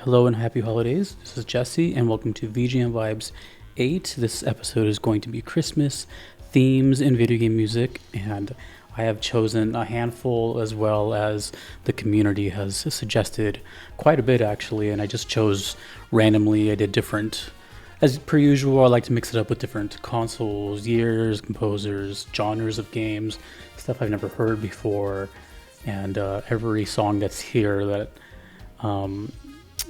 Hello and happy holidays. This is Jesse, and welcome to VGM Vibes 8. This episode is going to be Christmas themes in video game music, and I have chosen a handful as well as the community has suggested quite a bit actually, and I just chose randomly. I did different, as per usual, I like to mix it up with different consoles, years, composers, genres of games, stuff I've never heard before, and every song that's here that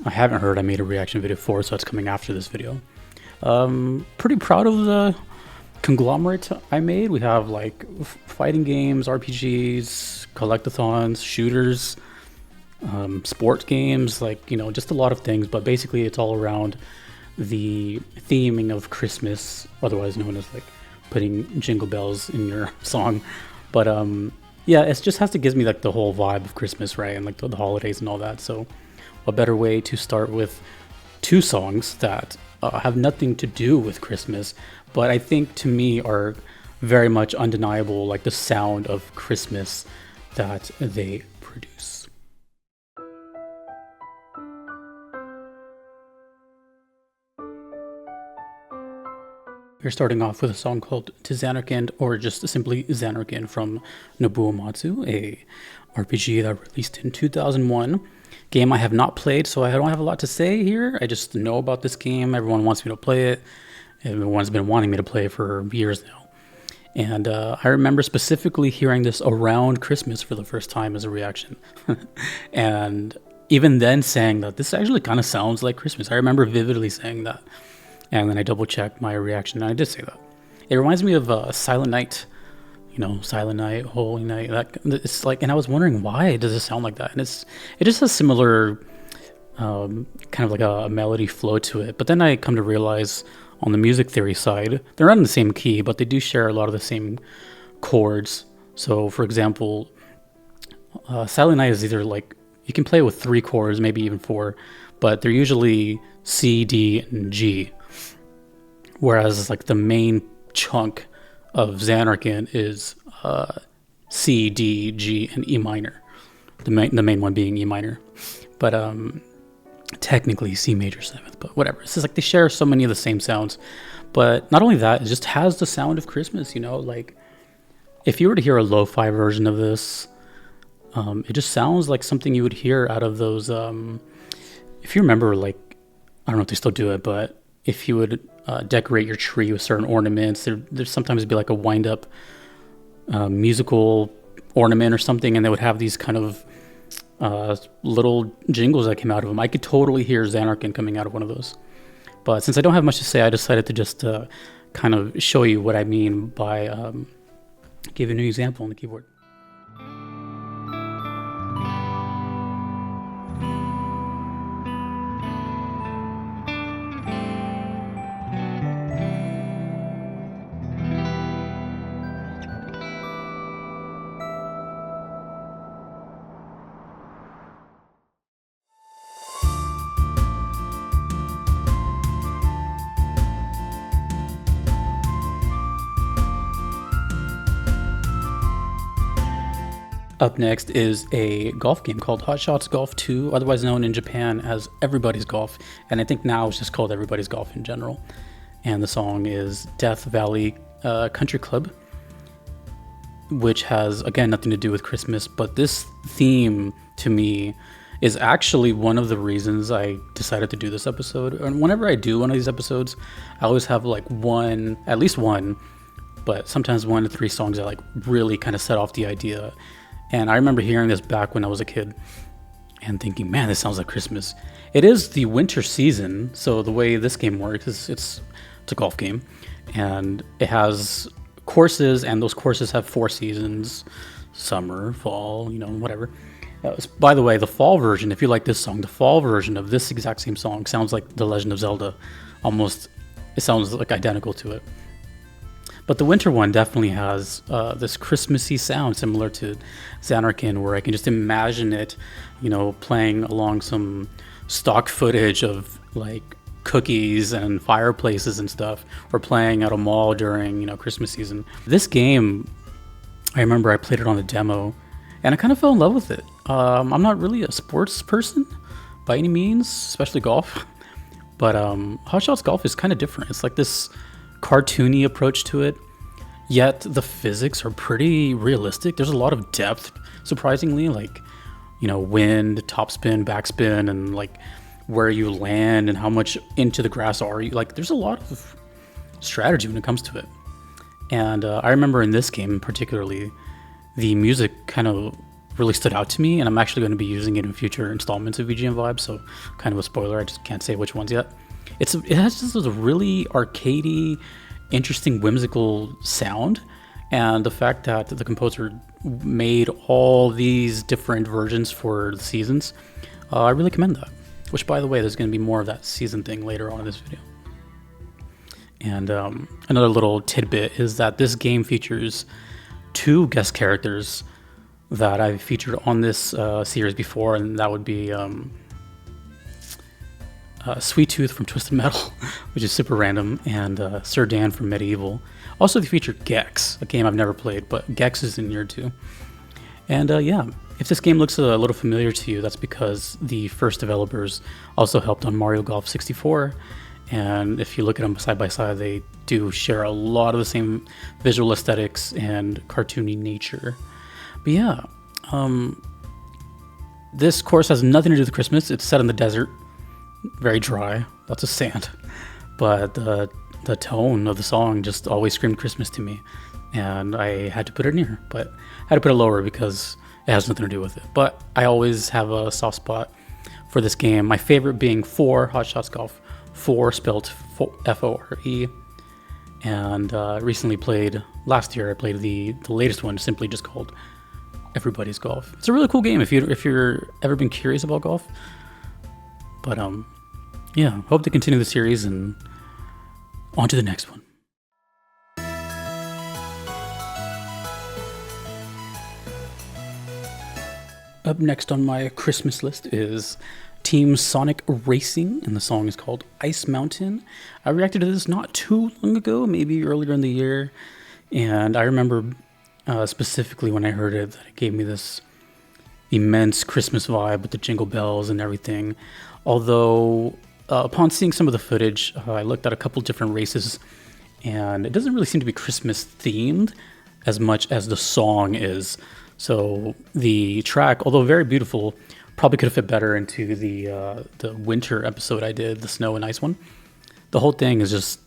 I haven't heard, I made a reaction video for, so it's coming after this video. Pretty proud of the conglomerate I made. We have like fighting games, RPGs, collectathons, shooters, sport games, like, you know, just a lot of things, but basically it's all around the theming of Christmas, otherwise known as like putting jingle bells in your song. But yeah, it just has to give me like the whole vibe of Christmas, right? And like the holidays and all that. So what better way to start with two songs that have nothing to do with Christmas, but I think to me are very much undeniable, like the sound of Christmas that they produce. We're starting off with a song called To Xanarkand, or just simply Xanarkand from Nobuo Uematsu, a RPG that released in 2001. Game I have not played, so I don't have a lot to say here. I just know about this game. Everyone wants me to play it. Everyone's been wanting me to play it for years now. And I remember specifically hearing this around Christmas for the first time as a reaction. And even then saying that this actually kind of sounds like Christmas. I remember vividly saying that. And then I double checked my reaction and I did say that. It reminds me of Silent Night. You know, Silent Night, Holy Night. That it's like, and I was wondering why does it sound like that? And it just has similar kind of like a melody flow to it. But then I come to realize on the music theory side, they're not in the same key, but they do share a lot of the same chords. So, for example, Silent Night is either like you can play with 3 chords, maybe even 4, but they're usually C, D, and G. Whereas like the main chunk of Xanarkand is C, D, G, and E minor. The main one being E minor, but technically C major 7th. But whatever. It's just like they share so many of the same sounds. But not only that, it just has the sound of Christmas. You know, like if you were to hear a lo-fi version of this, it just sounds like something you would hear out of those. If you remember, like I don't know if they still do it, but if you would decorate your tree with certain ornaments, there'd sometimes be like a wind-up musical ornament or something, and they would have these kind of little jingles that came out of them. I could totally hear Xanarkand coming out of one of those. But since I don't have much to say, I decided to just kind of show you what I mean by giving an example on the keyboard. Up next is a golf game called Hot Shots Golf 2, otherwise known in Japan as Everybody's Golf, and I think now it's just called Everybody's Golf in general. And the song is Death Valley Country Club, which has, again, nothing to do with Christmas, but this theme, to me, is actually one of the reasons I decided to do this episode. And whenever I do one of these episodes, I always have like at least one, but sometimes 1 to 3 songs that like really kind of set off the idea. And I remember hearing this back when I was a kid and thinking, man, this sounds like Christmas. It is the winter season, so the way this game works is it's a golf game, and it has courses, and those courses have 4 seasons: summer, fall, you know, whatever. By the way, the fall version, if you like this song, the fall version of this exact same song sounds like The Legend of Zelda. Almost, it sounds like identical to it. But the winter one definitely has this Christmassy sound similar to Xanarkand, where I can just imagine it, you know, playing along some stock footage of like cookies and fireplaces and stuff, or playing at a mall during, you know, Christmas season. This game, I remember I played it on the demo, and I kind of fell in love with it. I'm not really a sports person, by any means, especially golf. But Hot Shots Golf is kind of different. It's like this cartoony approach to it, yet the physics are pretty realistic. There's a lot of depth, surprisingly, like, you know, wind, topspin, backspin, and like where you land and how much into the grass are you. Like, there's a lot of strategy when it comes to it. And I remember in this game particularly, the music kind of really stood out to me, and I'm actually going to be using it in future installments of VGM Vibes, so kind of a spoiler, I just can't say which ones yet. It has just a really arcadey, interesting, whimsical sound, and the fact that the composer made all these different versions for the seasons, I really commend that. Which, by the way, there's going to be more of that season thing later on in this video. And another little tidbit is that this game features 2 guest characters that I've featured on this series before, and that would be Sweet Tooth from Twisted Metal, which is super random, and Sir Dan from Medieval. Also, they feature Gex, a game I've never played, but Gex is in here too. And yeah, if this game looks a little familiar to you, that's because the first developers also helped on Mario Golf 64, and if you look at them side by side, they do share a lot of the same visual aesthetics and cartoony nature. But yeah, this course has nothing to do with Christmas. It's set in the desert, very dry, lots of sand, but the tone of the song just always screamed Christmas to me, and I had to put it in here, but I had to put it lower because it has nothing to do with it. But I always have a soft spot for this game, my favorite being 4, Hot Shots Golf, 4 spelled F-O-R-E, and recently played, last year I played the latest one, simply just called Everybody's Golf. It's a really cool game if you're ever been curious about golf. But yeah, hope to continue the series and on to the next one. Up next on my Christmas list is Team Sonic Racing, and the song is called Ice Mountain. I reacted to this not too long ago, maybe earlier in the year, and I remember specifically when I heard it that it gave me this immense Christmas vibe with the jingle bells and everything. Although upon seeing some of the footage, I looked at a couple different races, and it doesn't really seem to be Christmas themed as much as the song is. So the track, although very beautiful, probably could have fit better into the winter episode I did, the snow and ice one. The whole thing is just,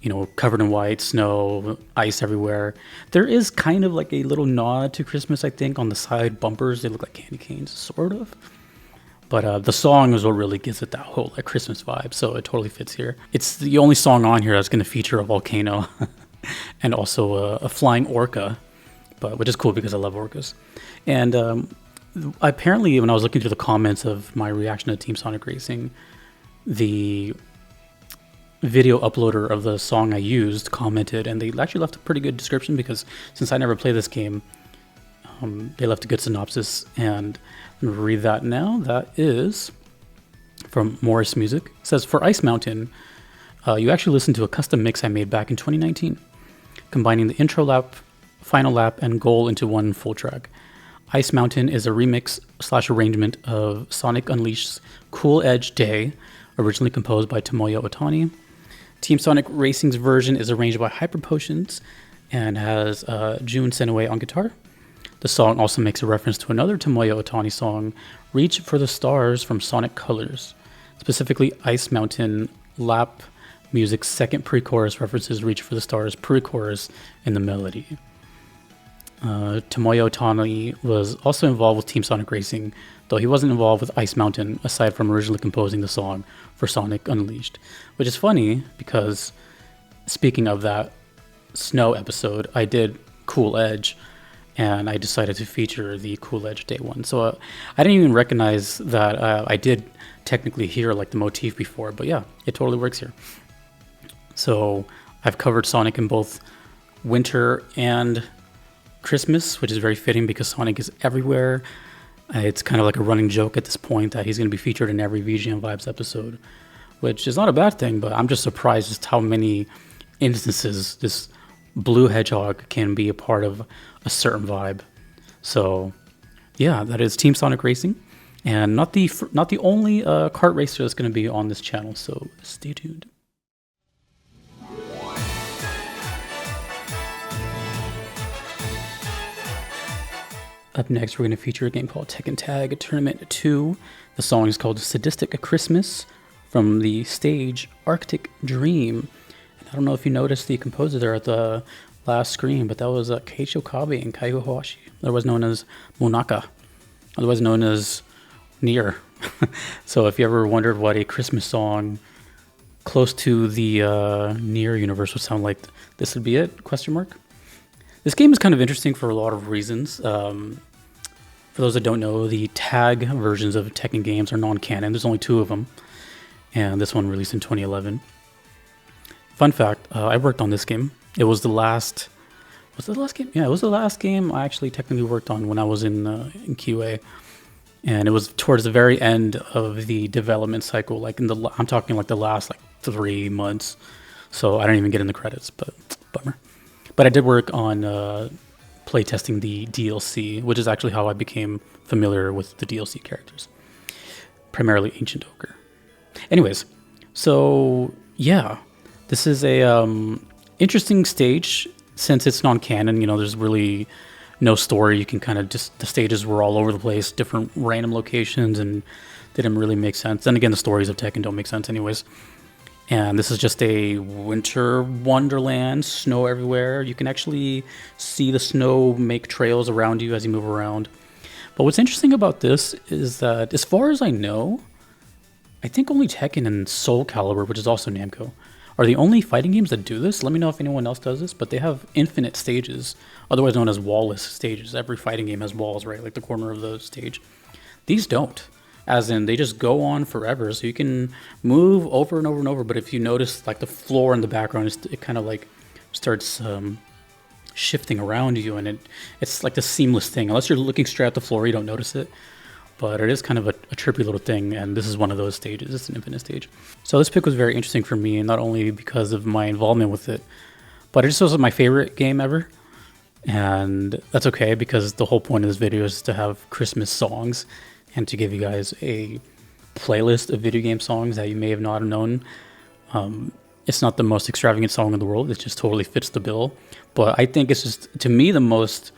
you know, covered in white, snow, ice everywhere. There is kind of like a little nod to Christmas, I think, on the side bumpers. They look like candy canes, sort of. But the song is what really gives it that whole like Christmas vibe, so it totally fits here. It's the only song on here that's going to feature a volcano and also a flying orca, which is cool because I love orcas. And apparently, when I was looking through the comments of my reaction to Team Sonic Racing, the video uploader of the song I used commented, and they actually left a pretty good description because since I never played this game, they left a good synopsis, and I'm gonna read that now. That is from Morris Music. It says, for Ice Mountain, you actually listened to a custom mix I made back in 2019, combining the intro lap, final lap, and goal into one full track. Ice Mountain is a remix / arrangement of Sonic Unleashed's Cool Edge Day, originally composed by Tomoyo Otani. Team Sonic Racing's version is arranged by Hyper Potions and has Jun Senue on guitar. The song also makes a reference to another Tomoyo Otani song, Reach for the Stars from Sonic Colors. Specifically, Ice Mountain lap music's second pre-chorus references Reach for the Stars pre-chorus in the melody. Tomoyo Otani was also involved with Team Sonic Racing, though he wasn't involved with Ice Mountain aside from originally composing the song for Sonic Unleashed. Which is funny because, speaking of that snow episode, I did Cool Edge, and I decided to feature the Cool Edge Day one. So I didn't even recognize that I did technically hear like the motif before, but yeah, it totally works here. So I've covered Sonic in both winter and Christmas, which is very fitting because Sonic is everywhere. It's kind of like a running joke at this point that he's going to be featured in every VGM Vibes episode, which is not a bad thing, but I'm just surprised just how many instances this blue hedgehog can be a part of a certain vibe. So yeah, that is Team Sonic Racing. and not the only kart racer that's going to be on this channel. So stay tuned. Up next, we're going to feature a game called Tekken Tag Tournament 2. The song is called Sadistic Christmas from the stage Arctic Dream. And I don't know if you noticed the composer there at the last screen, but that was Keiichi Okabe and Kaiho Hawashi, otherwise known as Monaka, otherwise known as Nier. So if you ever wondered what a Christmas song close to the Nier universe would sound like, this would be it, question mark. This game is kind of interesting for a lot of reasons. For those that don't know, the tag versions of Tekken games are non-canon. There's only 2 of them, and this one released in 2011. Fun fact, I worked on this game. It was the last... Was it the last game? Yeah, it was the last game I actually technically worked on when I was in QA. And it was towards the very end of the development cycle. Like I'm talking like the last 3 months. So I didn't even get in the credits, but bummer. But I did work on playtesting the DLC, which is actually how I became familiar with the DLC characters. Primarily Ancient Ogre. Anyways, so yeah, this is a interesting stage since it's non-canon. You know, there's really no story. You can kind of just, the stages were all over the place, different random locations, and didn't really make sense. Then again, the stories of Tekken don't make sense anyways. And this is just a winter wonderland, snow everywhere. You can actually see the snow make trails around you as you move around. But what's interesting about this is that, as far as I know, I think only Tekken and Soul Calibur, which is also Namco, are the only fighting games that do this. Let me know if anyone else does this, but they have infinite stages, otherwise known as wall-less stages. Every fighting game has walls, right? Like the corner of the stage. These don't. As in, they just go on forever, so you can move over and over and over. But if you notice, like the floor in the background, it kind of like starts shifting around you, and it's like the seamless thing. Unless you're looking straight at the floor, you don't notice it. But it is kind of a trippy little thing, and this is one of those stages. It's an infinite stage. So this pick was very interesting for me, not only because of my involvement with it, but it just was my favorite game ever. And that's okay, because the whole point of this video is to have Christmas songs and to give you guys a playlist of video game songs that you may have not known. It's not the most extravagant song in the world. It just totally fits the bill. But I think it's just, to me, the most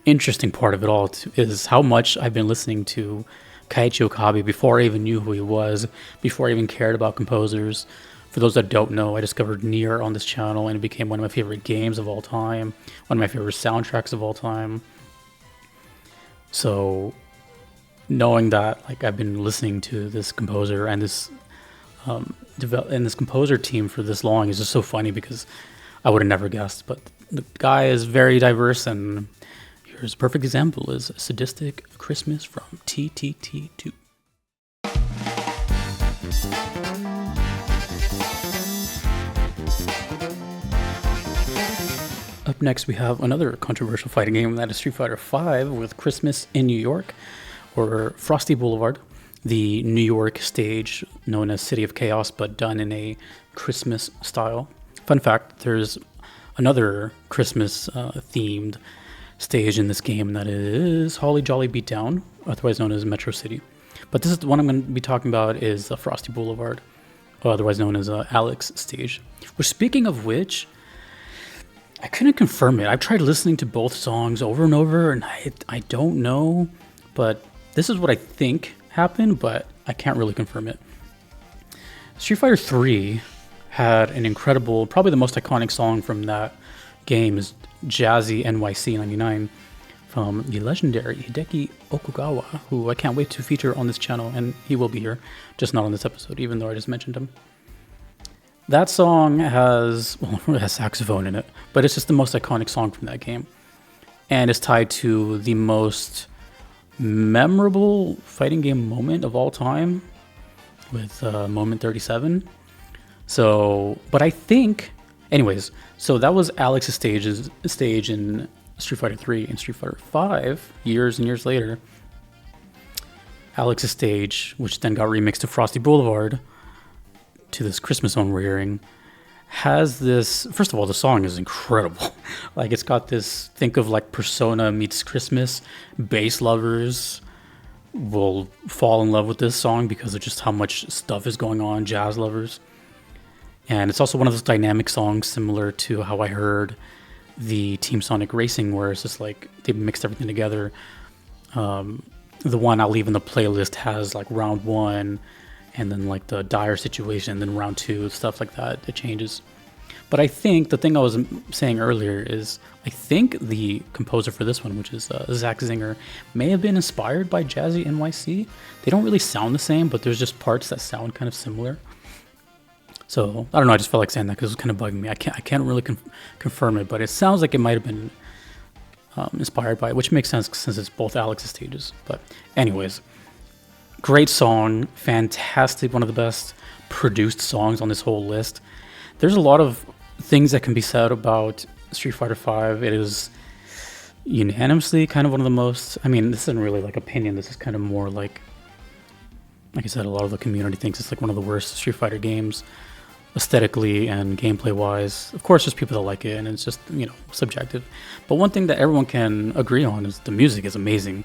interesting part of it all is how much I've been listening to Keiichi Okabe before I even knew who he was, before I even cared about composers. For those that don't know, I discovered Nier on this channel, and it became one of my favorite games of all time, one of my favorite soundtracks of all time. So knowing that, like, I've been listening to this composer and this this composer team for this long is just so funny, because I would have never guessed. But the guy is very diverse, and here's a perfect example: is Sadistic Christmas from TTT2. Up next, we have another controversial fighting game, that is Street Fighter V with Christmas in New York, or Frosty Boulevard, the New York stage known as City of Chaos, but done in a Christmas style. Fun fact, there's another Christmas themed stage in this game, that is Holly Jolly Beatdown, otherwise known as Metro City. But this is the one I'm going to be talking about, is Frosty Boulevard, otherwise known as Alex stage. Which, speaking of which, I couldn't confirm it. I've tried listening to both songs over and over, and I don't know, but this is what I think happened, but I can't really confirm it. Street Fighter 3 had an incredible, probably the most iconic song from that game is Jazzy NYC 99 from the legendary Hideki Okugawa, who I can't wait to feature on this channel, and he will be here, just not on this episode, even though I just mentioned him. That song has, well, it has saxophone in it, but it's just the most iconic song from that game. And it's tied to the most memorable fighting game moment of all time, with Moment 37. So, but I think, anyways, so that was Alex's stage in Street Fighter 3. and Street Fighter 5, years and years later, Alex's stage, which then got remixed to Frosty Boulevard, to this Christmas song we're hearing, has this, first of all, the song is incredible. Like, it's got this, think of like Persona meets Christmas, bass lovers, will fall in love with this song because of just how much stuff is going on, jazz lovers. And it's also one of those dynamic songs similar to how I heard the Team Sonic Racing, where it's just like they mixed everything together. The one I'll leave in the playlist has like round one and then like the dire situation, and then round two, stuff like that. It changes. But I think the thing I was saying earlier is I think the composer for this one, which is Zach Zinger, may have been inspired by Jazzy NYC. They don't really sound the same, but there's just parts that sound kind of similar. So I don't know. I just felt like saying that because it was kind of bugging me. I can't really confirm it, but it sounds like it might have been inspired by it, which makes sense since it's both Alex's stages. But anyways, great song, fantastic, one of the best produced songs on this whole list. There's a lot of things that can be said about Street Fighter V. It is unanimously kind of one of the most, I mean, this isn't really like opinion, this is kind of more like I said, a lot of the community thinks it's like one of the worst Street Fighter games, aesthetically and gameplay wise. Of course, there's people that like it, and it's just, subjective. But one thing that everyone can agree on is the music is amazing.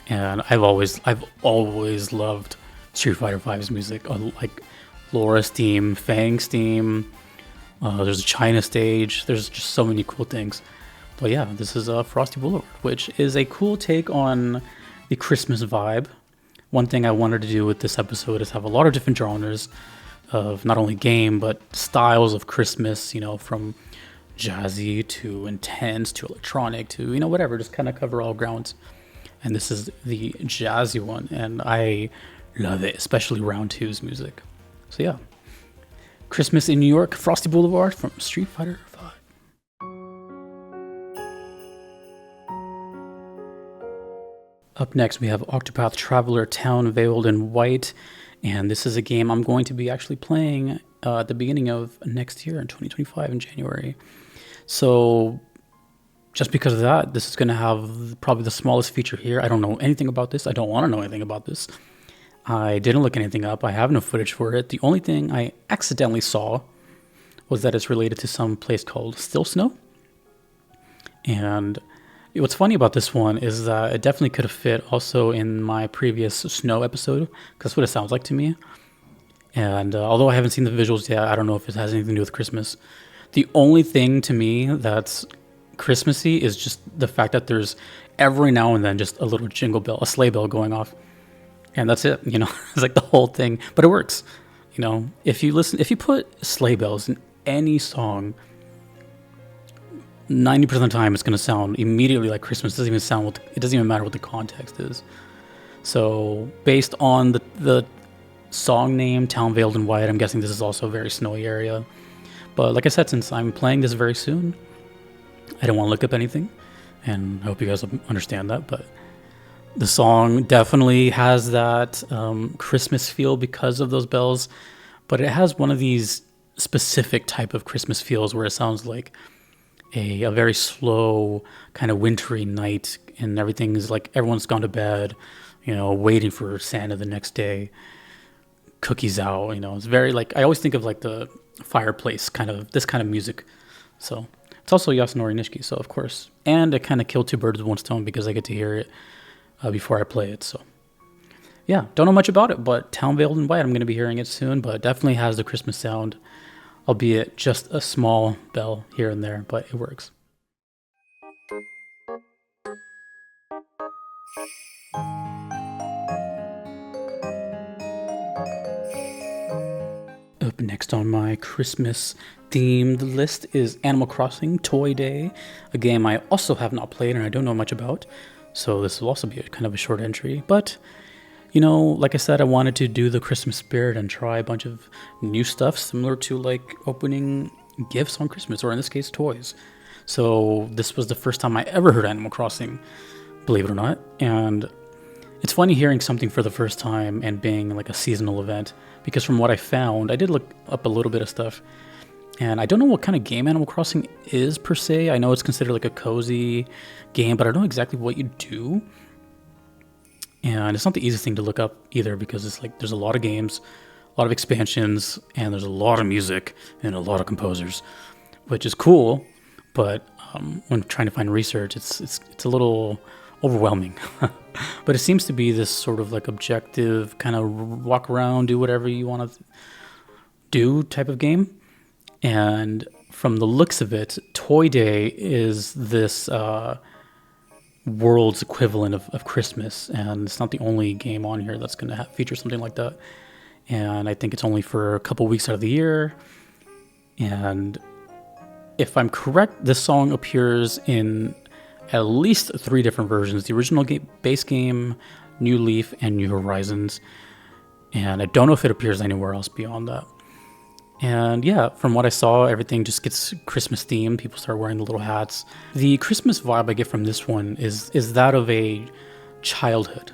And I've always loved Street Fighter V's music, like Laura's theme, Fang's theme. There's a China stage. There's just so many cool things. But yeah, this is Frosty Boulevard, which is a cool take on the Christmas vibe. One thing I wanted to do with this episode is have a lot of different genres of not only game, but styles of Christmas, from jazzy to intense to electronic to, whatever, just kind of cover all grounds. And this is the jazzy one, and I love it, especially round two's music. So yeah, Christmas in New York, Frosty Boulevard from Street Fighter V. Up next, we have Octopath Traveler Town Veiled in White, and this is a game I'm going to be actually playing at the beginning of next year in 2025 in January. So just because of that, this is going to have probably the smallest feature here. I don't know anything about this. I don't want to know anything about this. I didn't look anything up. I have no footage for it. The only thing I accidentally saw was that it's related to some place called Still Snow. And what's funny about this one is that it definitely could have fit also in my previous Snow episode, because that's what it sounds like to me. And although I haven't seen the visuals yet, I don't know if it has anything to do with Christmas. The only thing to me that's Christmassy is just the fact that there's every now and then just a little jingle bell, a sleigh bell going off. And that's it, it's like the whole thing, but it works. If you put sleigh bells in any song, 90% of the time it's going to sound immediately like Christmas. It doesn't even matter what the context is. So based on the song name, Town Veiled in White, I'm guessing this is also a very snowy area. But like I said, since I'm playing this very soon, I don't want to look up anything, and I hope you guys understand that. But the song definitely has that Christmas feel because of those bells, but it has one of these specific type of Christmas feels where it sounds like a very slow kind of wintry night, and everything's like everyone's gone to bed, waiting for Santa the next day, cookies out, it's very like, I always think of like the fireplace this kind of music. So it's also Yasunori Nishiki, so of course, and it kind of killed two birds with one stone because I get to hear it before I play it. So yeah, don't know much about it, but Town Veiled in White, I'm going to be hearing it soon, but it definitely has the Christmas sound, albeit just a small bell here and there, but it works. Up next on my Christmas themed list is Animal Crossing Toy Day, a game I also have not played and I don't know much about, so this will also be kind of a short entry. But like I said, I wanted to do the Christmas spirit and try a bunch of new stuff similar to like opening gifts on Christmas, or in this case, toys. So this was the first time I ever heard Animal Crossing, believe it or not. And it's funny hearing something for the first time and being like a seasonal event, because from what I found, I did look up a little bit of stuff, and I don't know what kind of game Animal Crossing is per se. I know it's considered like a cozy game, but I don't know exactly what you do. And it's not the easiest thing to look up either, because it's like there's a lot of games, a lot of expansions, and there's a lot of music and a lot of composers, which is cool. But when trying to find research, it's a little overwhelming. But it seems to be this sort of like objective kind of walk around, do whatever you want to do type of game. And from the looks of it, Toy Day is this world's equivalent of Christmas, and it's not the only game on here that's going to feature something like that. And I think it's only for a couple weeks out of the year. And if I'm correct, this song appears in at least 3 different versions: the original base game, New Leaf, and New Horizons. And I don't know if it appears anywhere else beyond that. And yeah, from what I saw, everything just gets Christmas themed. People start wearing the little hats. The Christmas vibe I get from this one is that of a childhood.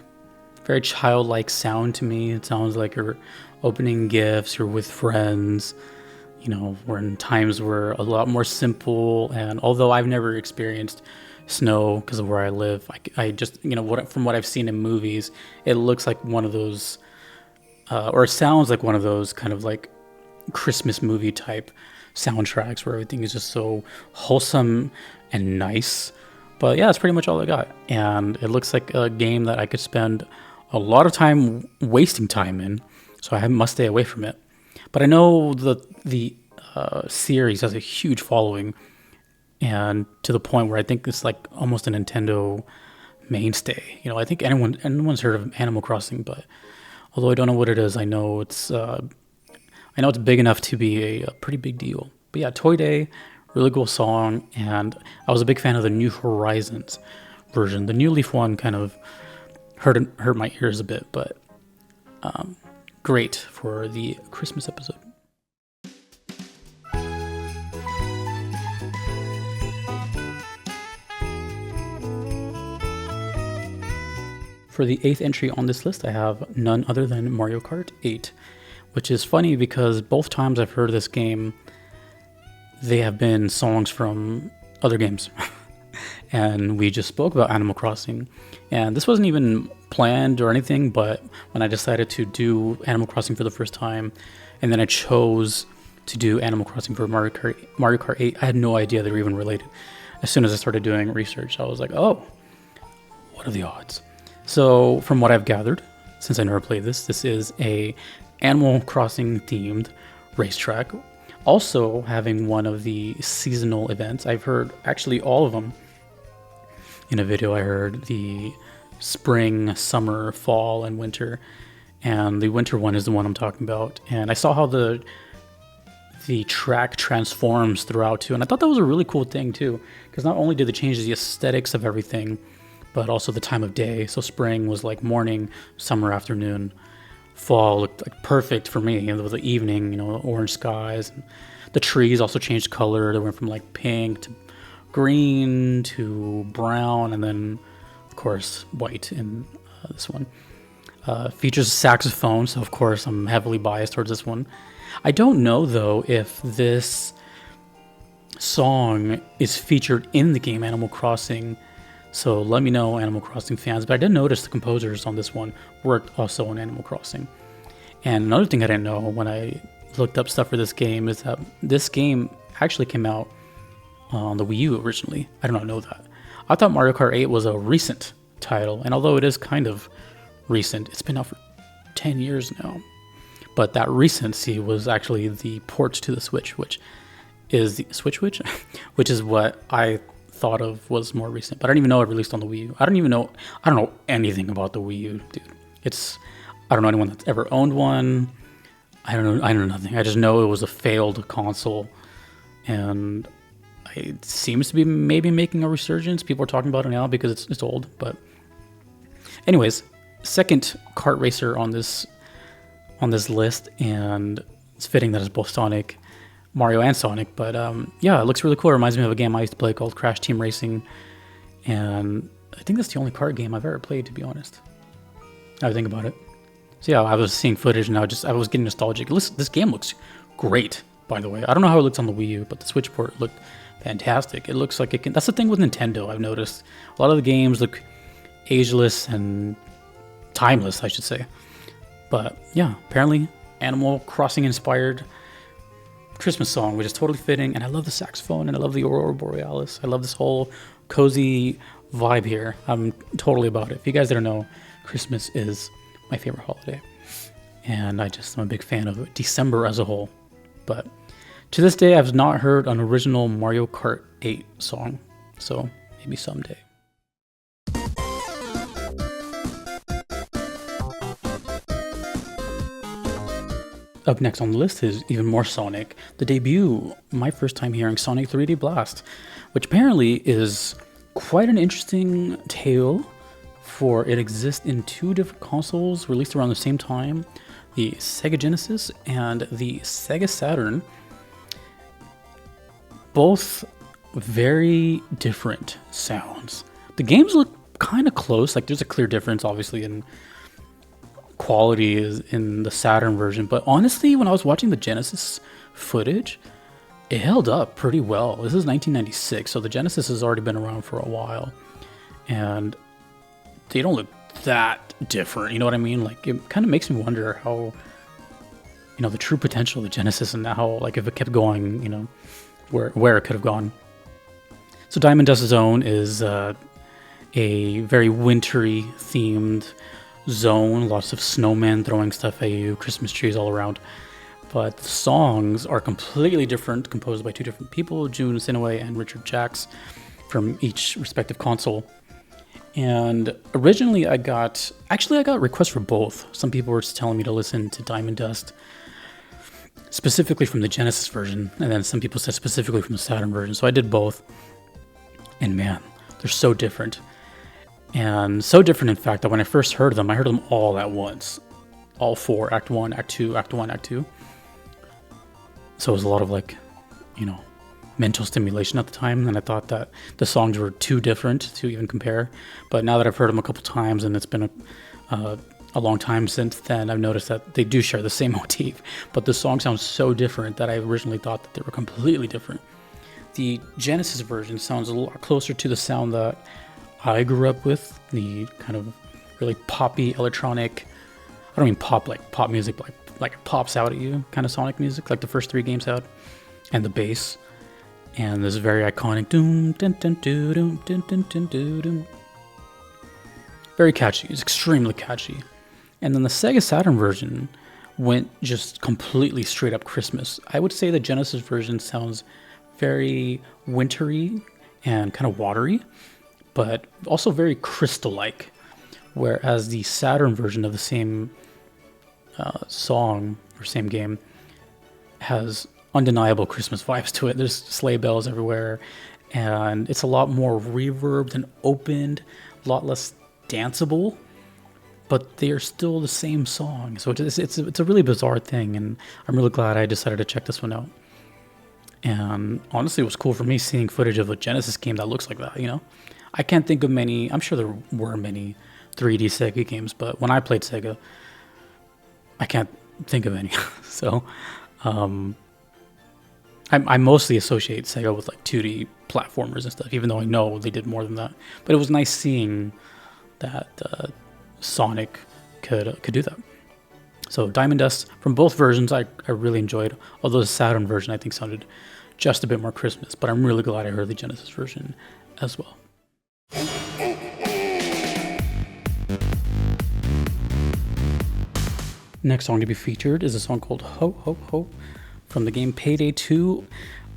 Very childlike sound to me. It sounds like you're opening gifts, you're with friends. You know, when times were a lot more simple. And although I've never experienced snow because of where I live, I just, you know, from what I've seen in movies, it looks like one of those, or it sounds like one of those kind of like Christmas movie type soundtracks where everything is just so wholesome and nice. But yeah, that's pretty much all I got. And it looks like a game that I could spend a lot of time wasting time in, so I must stay away from it. But I know the series has a huge following, and to the point where I think it's like almost a Nintendo mainstay. You know, I think anyone's heard of Animal Crossing, but although I don't know what it is, I know it's big enough to be a pretty big deal. But yeah, Toy Day, really cool song, and I was a big fan of the New Horizons version. The New Leaf one kind of hurt my ears a bit, but great for the Christmas episode. For the 8th entry on this list, I have none other than Mario Kart 8, which is funny because both times I've heard this game, they have been songs from other games. And we just spoke about Animal Crossing, and this wasn't even planned or anything, but when I decided to do Animal Crossing for the first time, and then I chose to do Animal Crossing for Mario Kart 8, I had no idea they were even related. As soon as I started doing research, I was like, oh, what are the odds? So from what I've gathered, since I never played this is a Animal Crossing themed racetrack, also having one of the seasonal events. I've heard actually all of them. In a video I heard the spring, summer, fall, and winter, and the winter one is the one I'm talking about. And I saw how the track transforms throughout too, and I thought that was a really cool thing too, because not only did they change the aesthetics of everything, but also the time of day. So spring was like morning, summer afternoon, fall looked like perfect for me. You know, the evening, you know, orange skies. And the trees also changed color. They went from like pink to green to brown, and then of course white in this one. Features a saxophone, so of course I'm heavily biased towards this one. I don't know though if this song is featured in the game Animal Crossing, so let me know, Animal Crossing fans. But I did notice the composers on this one worked also on Animal Crossing. And another thing I didn't know when I looked up stuff for this game is that this game actually came out on the Wii U originally. I did not know that. I thought Mario Kart 8 was a recent title, and although it is kind of recent, it's been out for 10 years now. But that recency was actually the port to the Switch, which is the which is what I thought of was more recent. But I don't even know it released on the Wii U. I don't know anything about the Wii U, dude. I don't know anyone that's ever owned one. I don't know nothing. I just know it was a failed console, and it seems to be maybe making a resurgence. People are talking about it now because it's old. But anyways, second kart racer on this list, and it's fitting that it's both Mario and Sonic. But yeah, it looks really cool. It reminds me of a game I used to play called Crash Team Racing, and I think that's the only kart game I've ever played, to be honest. Now I think about it. So yeah, I was seeing footage and I was getting nostalgic. This game looks great, by the way. I don't know how it looks on the Wii U, but the Switch port looked fantastic. It looks like it can. That's the thing with Nintendo, I've noticed. A lot of the games look ageless and timeless, I should say. But yeah, apparently Animal Crossing inspired Christmas song, which is totally fitting. And I love the saxophone, and I love the Aurora Borealis. I love this whole cozy vibe here. I'm totally about it. If you guys didn't know, Christmas is my favorite holiday. And I'm a big fan of December as a whole. But to this day, I've not heard an original Mario Kart 8 song. So maybe someday. Up next on the list is even more Sonic, the debut, my first time hearing Sonic 3D Blast, which apparently is quite an interesting tale, for it exists in two different consoles released around the same time, the Sega Genesis and the Sega Saturn. Both very different sounds. The games look kind of close, like there's a clear difference obviously in quality is in the Saturn version, but honestly when I was watching the Genesis footage, it held up pretty well. This is 1996, so the Genesis has already been around for a while, and they don't look that different, you know what I mean? Like, it kind of makes me wonder how, you know, the true potential of the Genesis, and how, like, if it kept going, you know, where it could have gone. So Diamond Dust Zone is a very wintry themed zone, lots of snowmen throwing stuff at you, Christmas trees all around. But the songs are completely different, composed by two different people, Jun Sinaway and Richard Jacks, from each respective console. And originally I got requests for both. Some people were telling me to listen to Diamond Dust specifically from the Genesis version, and then some people said specifically from the Saturn version. So I did both. And man, they're so different. And so different, in fact, that when I first heard them, I heard them all at once. All four, Act 1, Act 2, Act 1, Act 2. So it was a lot of, like, you know, mental stimulation at the time, and I thought that the songs were too different to even compare. But now that I've heard them a couple times, and it's been a long time since then, I've noticed that they do share the same motif, but the song sounds so different that I originally thought that they were completely different. The Genesis version sounds a lot closer to the sound that I grew up with, the kind of really poppy electronic, I don't mean pop like pop music, but like it pops out at you kind of Sonic music, like the first three games had, and the bass, and this very iconic doom dun dun doo doom dun dun dun doo doom. Very catchy, it's extremely catchy. And then the Sega Saturn version went just completely straight up Christmas. I would say the Genesis version sounds very wintry and kind of watery, but also very crystal-like, whereas the Saturn version of the same song or same game has undeniable Christmas vibes to it. There's sleigh bells everywhere, and it's a lot more reverbed and opened, a lot less danceable, but they are still the same song. So it's a really bizarre thing, and I'm really glad I decided to check this one out. And honestly, it was cool for me seeing footage of a Genesis game that looks like that, you know? I can't think of many, I'm sure there were many 3D Sega games, but when I played Sega, I can't think of any. So, I mostly associate Sega with like 2D platformers and stuff, even though I know they did more than that. But it was nice seeing that Sonic could do that. So Diamond Dust, from both versions, I really enjoyed, although the Saturn version I think sounded just a bit more Christmas, but I'm really glad I heard the Genesis version as well. Next song to be featured is a song called Ho Ho Ho from the game Payday 2.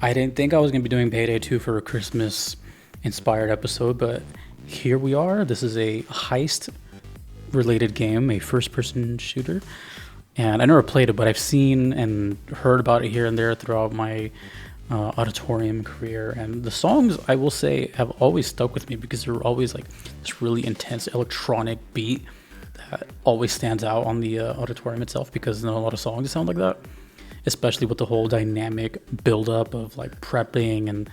I didn't think I was going to be doing Payday 2 for a Christmas inspired episode, but here we are. This is a heist related game, a first person shooter. And I never played it, but I've seen and heard about it here and there throughout my auditorium career. And the songs, I will say, have always stuck with me because they're always like this really intense electronic beat that always stands out on the auditorium itself, because there are a lot of songs that sound like that, especially with the whole dynamic build-up of like prepping and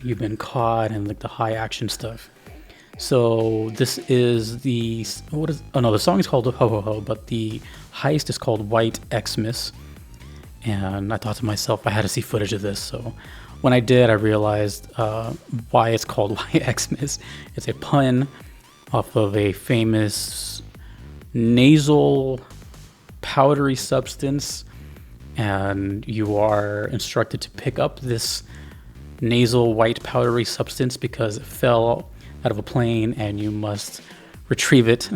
you've been caught and like the high action stuff. So this is the song is called Ho Ho Ho, but the heist is called White Xmas. And I thought to myself, I had to see footage of this. So when I did, I realized why it's called White Xmas. It's a pun off of a famous nasal powdery substance, and you are instructed to pick up this nasal white powdery substance because it fell out of a plane, and you must retrieve it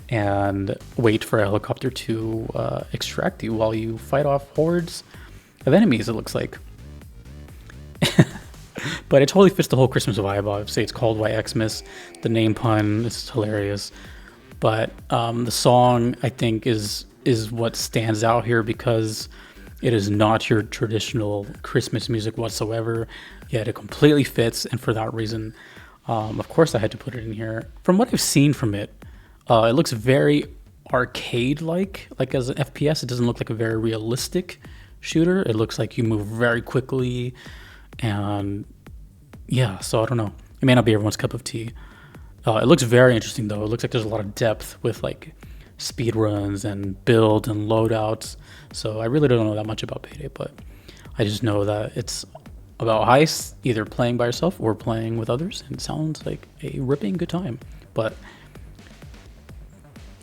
and wait for a helicopter to extract you while you fight off hordes of enemies, it looks like. But it totally fits the whole Christmas vibe. Obviously, it's called White Xmas. The name pun is hilarious. But the song, I think, is what stands out here because it is not your traditional Christmas music whatsoever. Yet it completely fits, and for that reason, of course, I had to put it in here. From what I've seen from it, it looks very arcade-like. Like as an FPS, it doesn't look like a very realistic shooter. It looks like you move very quickly, and yeah, so I don't know. It may not be everyone's cup of tea. It looks very interesting though. It looks like there's a lot of depth with like speed runs and build and loadouts. So I really don't know that much about Payday, but I just know that it's about heists, either playing by yourself or playing with others, and it sounds like a ripping good time. But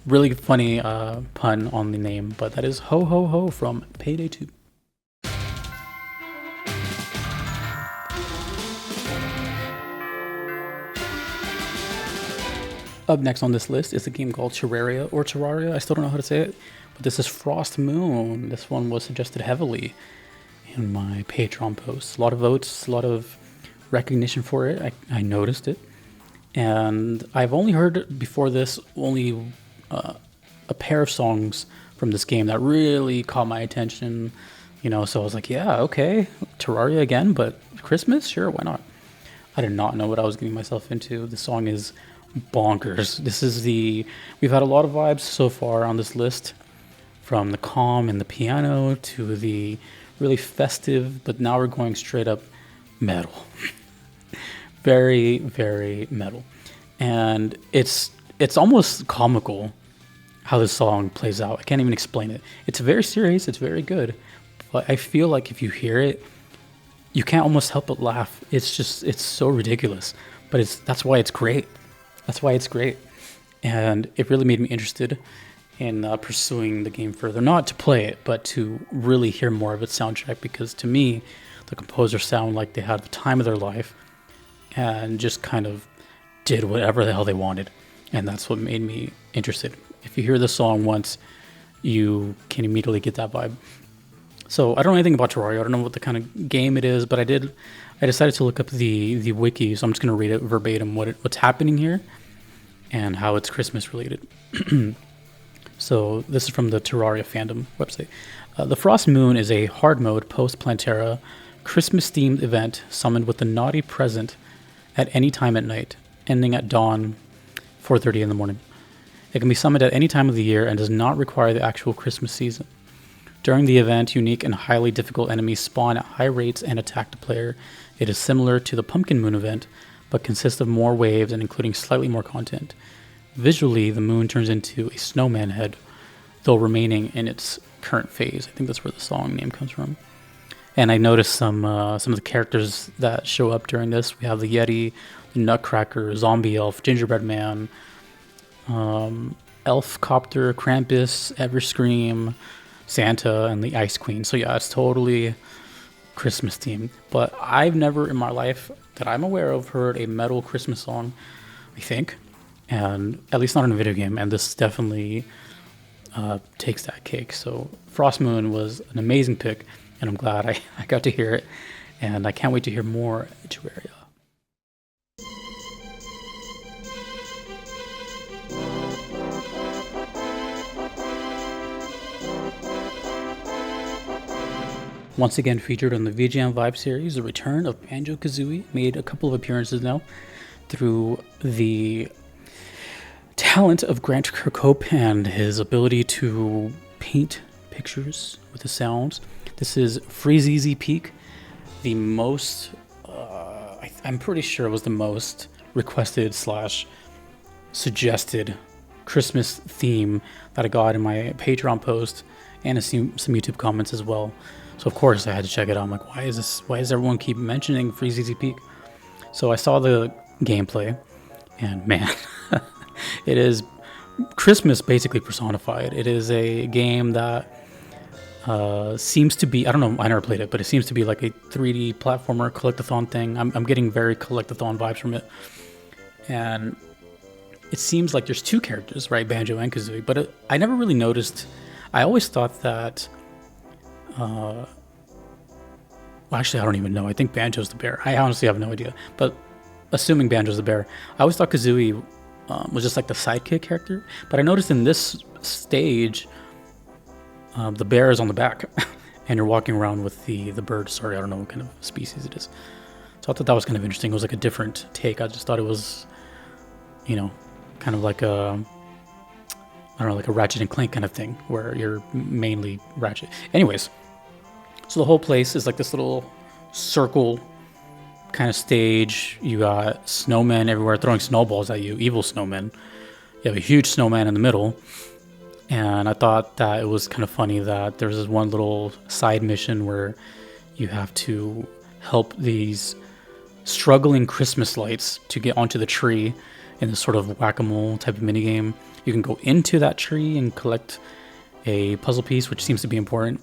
really funny pun on the name, but that is Ho Ho Ho from Payday 2. Up next on this list is a game called Terraria or Terraria. I still don't know how to say it, but this is Frost Moon. This one was suggested heavily in my Patreon posts. A lot of votes, a lot of recognition for it. I noticed it. And I've only heard before this only a pair of songs from this game that really caught my attention. You know, so I was like, yeah, okay, Terraria again, but Christmas? Sure, why not? I did not know what I was getting myself into. The song is bonkers. We've had a lot of vibes so far on this list, from the calm and the piano to the really festive, but now we're going straight up metal. Very, very metal. And it's almost comical how this song plays out. I can't even explain it. It's very serious, it's very good, but I feel like if you hear it, you can't almost help but laugh. It's so ridiculous, but that's why it's great. That's why it's great. And it really made me interested in pursuing the game further. Not to play it, but to really hear more of its soundtrack, because to me, the composers sound like they had the time of their life and just kind of did whatever the hell they wanted. And that's what made me interested. If you hear the song once, you can immediately get that vibe. So I don't know anything about Terraria. I don't know what the kind of game it is, but I decided to look up the wiki, so I'm just going to read it verbatim, what's happening here and how it's Christmas related. So this is from the Terraria fandom website. The Frost Moon is a hard mode post-Plantera Christmas-themed event summoned with the naughty present at any time at night, ending at dawn, 4:30 in the morning. It can be summoned at any time of the year and does not require the actual Christmas season. During the event, unique and highly difficult enemies spawn at high rates and attack the player. It is similar to the Pumpkin Moon event, but consists of more waves and including slightly more content. Visually, the moon turns into a snowman head, though remaining in its current phase. I think that's where the song name comes from. And I noticed some of the characters that show up during this. We have the Yeti, the Nutcracker, Zombie Elf, Gingerbread Man, Elf Copter, Krampus, Everscream, Santa, and the Ice Queen. So yeah, it's totally Christmas themed. But I've never in my life that I'm aware of heard a metal Christmas song, I think, and at least not in a video game. And this definitely takes that cake. So Frost Moon was an amazing pick, and I'm glad I got to hear it, and I can't wait to hear more Terraria. Once again featured on the VGM Vibe series, the return of Banjo-Kazooie made a couple of appearances now through the talent of Grant Kirkhope and his ability to paint pictures with the sounds. This is Freezeezy Peak, the most, I'm pretty sure it was the most requested / suggested Christmas theme that I got in my Patreon post and some YouTube comments as well. So of course I had to check it out. I'm like, why does everyone keep mentioning Freezeezy Peak? So I saw the gameplay, and man, it is Christmas basically personified. It is a game that Seems to be, I don't know, I never played it, but it seems to be like a 3D platformer collectathon thing. I'm getting very collectathon vibes from it. And it seems like there's two characters, right? Banjo and Kazooie, but I never really noticed. I always thought that, well, actually, I don't even know. I think Banjo's the bear. I honestly have no idea. But assuming Banjo's the bear, I always thought Kazooie was just like the sidekick character. But I noticed in this stage, the bear is on the back, and you're walking around with the bird. Sorry, I don't know what kind of species it is. So I thought that was kind of interesting. It was like a different take. I just thought it was, you know, kind of like a, I don't know, like a Ratchet and Clank kind of thing, where you're mainly Ratchet. Anyways, so the whole place is like this little circle kind of stage. You got snowmen everywhere throwing snowballs at you, evil snowmen. You have a huge snowman in the middle. And I thought that it was kind of funny that there was this one little side mission where you have to help these struggling Christmas lights to get onto the tree in this sort of whack-a-mole type of minigame. You can go into that tree and collect a puzzle piece, which seems to be important.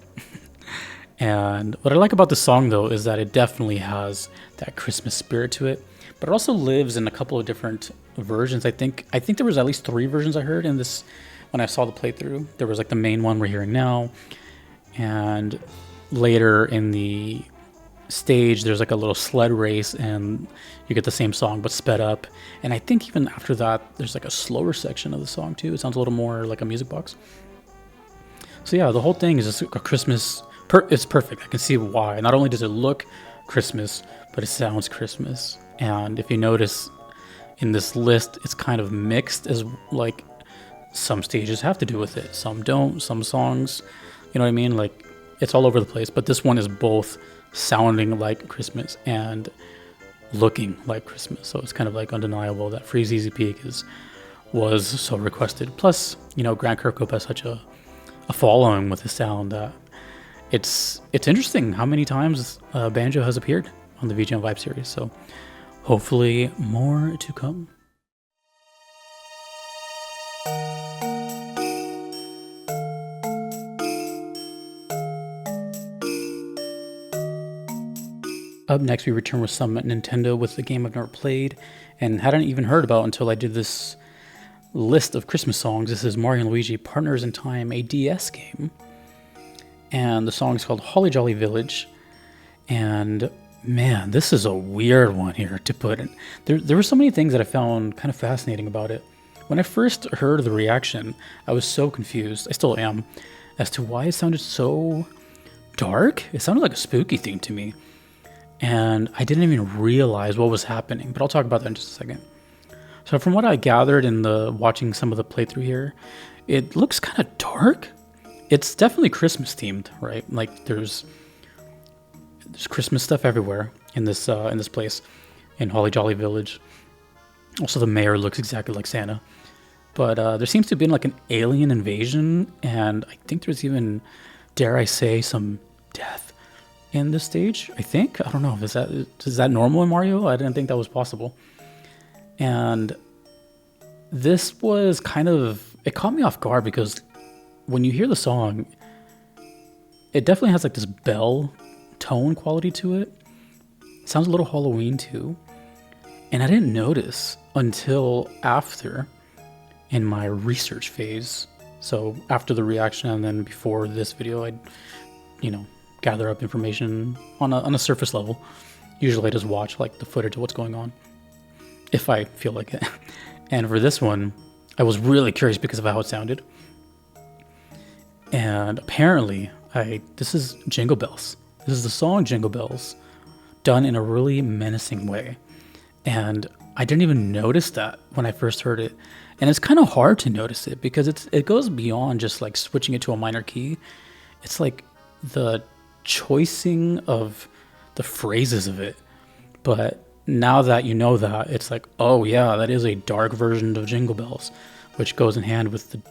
And what I like about the song, though, is that it definitely has that Christmas spirit to it. But it also lives in a couple of different versions. I think there was at least 3 versions I heard in this when I saw the playthrough. There was like the main one we're hearing now, and later in the stage there's like a little sled race and you get the same song but sped up. And I think even after that there's like a slower section of the song too. It sounds a little more like a music box. So yeah, the whole thing is just a Christmas. It's perfect. I can see why. Not only does it look Christmas, but it sounds Christmas. And if you notice in this list, it's kind of mixed, as like some stages have to do with it, some don't, some songs, you know what I mean? Like it's all over the place, but this one is both sounding like Christmas and looking like Christmas. So it's kind of like undeniable that Freeze Easy Peak was so requested. Plus, you know, Grant Kirkhope has such a following with his sound that it's interesting how many times Banjo has appeared on the VGM Vibe series. So hopefully more to come. Up next, we return with some Nintendo with the game I've never played and hadn't even heard about until I did this list of Christmas songs. This is Mario & Luigi Partners in Time, a DS game. And the song is called Holly Jolly Village. And man, this is a weird one here to put in. There were so many things that I found kind of fascinating about it. When I first heard the reaction, I was so confused, I still am, as to why it sounded so dark. It sounded like a spooky theme to me. And I didn't even realize what was happening, but I'll talk about that in just a second. So from what I gathered in the watching some of the playthrough here, it looks kind of dark. It's definitely Christmas themed, right? Like there's Christmas stuff everywhere in this place in Holly Jolly Village. Also, the mayor looks exactly like Santa. But there seems to have been like an alien invasion, and I think there's even, dare I say, some death in this stage. I think, I don't know, is that normal in Mario? I didn't think that was possible. And this was kind of, it caught me off guard because when you hear the song, it definitely has like this bell tone quality to it. It sounds a little Halloween too. And I didn't notice until after in my research phase. So after the reaction and then before this video, I'd, gather up information on a surface level. Usually I just watch like the footage of what's going on, if I feel like it. And for this one, I was really curious because of how it sounded. And apparently, this is Jingle Bells. This is the song Jingle Bells, done in a really menacing way. And I didn't even notice that when I first heard it. And it's kind of hard to notice it because it goes beyond just like switching it to a minor key. It's like the choicing of the phrases of it. But now that you know that, it's like, oh yeah, that is a dark version of Jingle Bells, which goes in hand with the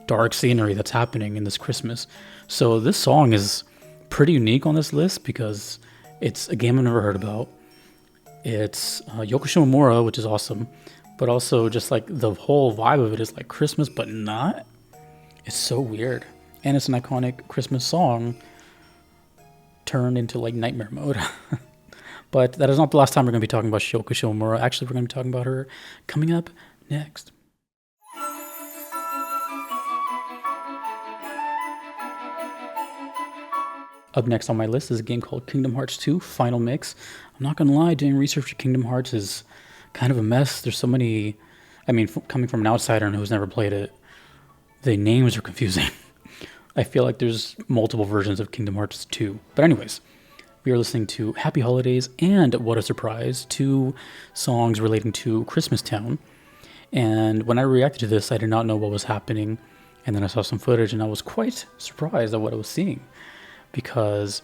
dark scenery that's happening in this Christmas. So this song is pretty unique on this list because it's a game I've never heard about. It's Yoko Shimomura, which is awesome, but also just like the whole vibe of it is like Christmas, but not. It's so weird. and it's an iconic Christmas song turned into like nightmare mode. But that is not the last time we're going to be talking about Shoko Shimomura. Actually, we're going to be talking about her coming up next. Up next on my list is a game called Kingdom Hearts 2 Final Mix. I'm not going to lie, doing research for Kingdom Hearts is kind of a mess. There's so many, coming from an outsider and who's never played it, the names are confusing. I feel like there's multiple versions of Kingdom Hearts 2. But anyways, we are listening to Happy Holidays and What a Surprise, two songs relating to Christmas Town. And when I reacted to this, I did not know what was happening. And then I saw some footage and I was quite surprised at what I was seeing. Because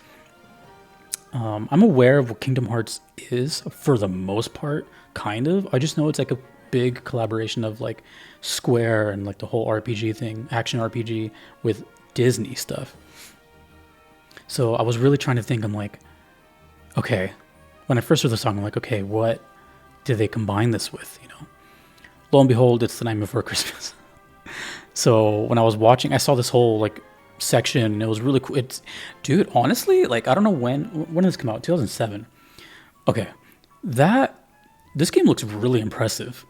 I'm aware of what Kingdom Hearts is for the most part, kind of. I just know it's like a big collaboration of like Square and like the whole RPG thing, action RPG with Disney stuff. So I was really trying to think, I'm like, okay, when I first heard the song, I'm like, okay, what did they combine this with, you know? Lo and behold, it's The Night Before Christmas. So when I was watching, I saw this whole like section, and it was really cool. It's, dude, honestly, like, I don't know when did this come out? 2007. Okay, this game looks really impressive.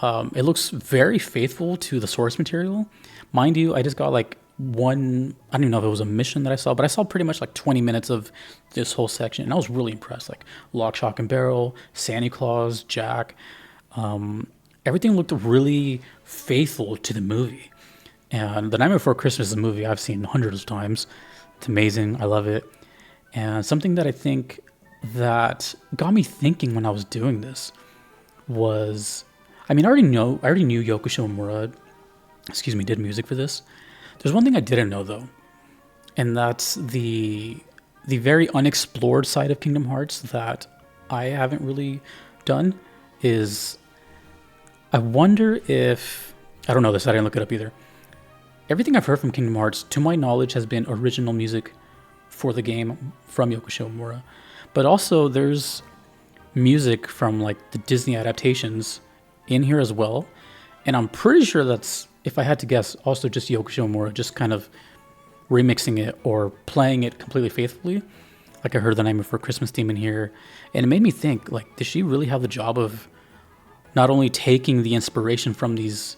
It looks very faithful to the source material. Mind you, I just got like I don't even know if it was a mission that I saw, but I saw pretty much like 20 minutes of this whole section, and I was really impressed. Like Lock, Shock, and Barrel, Santa Claus, Jack, everything looked really faithful to the movie. And The Night Before Christmas is a movie I've seen hundreds of times. It's amazing. I love it. And something that I think that got me thinking when I was doing this was, I already knew Yoko Shimomura, did music for this. There's one thing I didn't know though, and that's the very unexplored side of Kingdom Hearts that I haven't really done. Is I wonder if, I don't know this, I didn't look it up either. Everything I've heard from Kingdom Hearts, to my knowledge, has been original music for the game from Yoko Shimomura. But also there's music from like the Disney adaptations in here as well. And I'm pretty sure that's, if I had to guess, also just Yoko Shimomura just kind of remixing it or playing it completely faithfully. Like I heard The Night Before Christmas theme in here, and it made me think, like, does she really have the job of not only taking the inspiration from these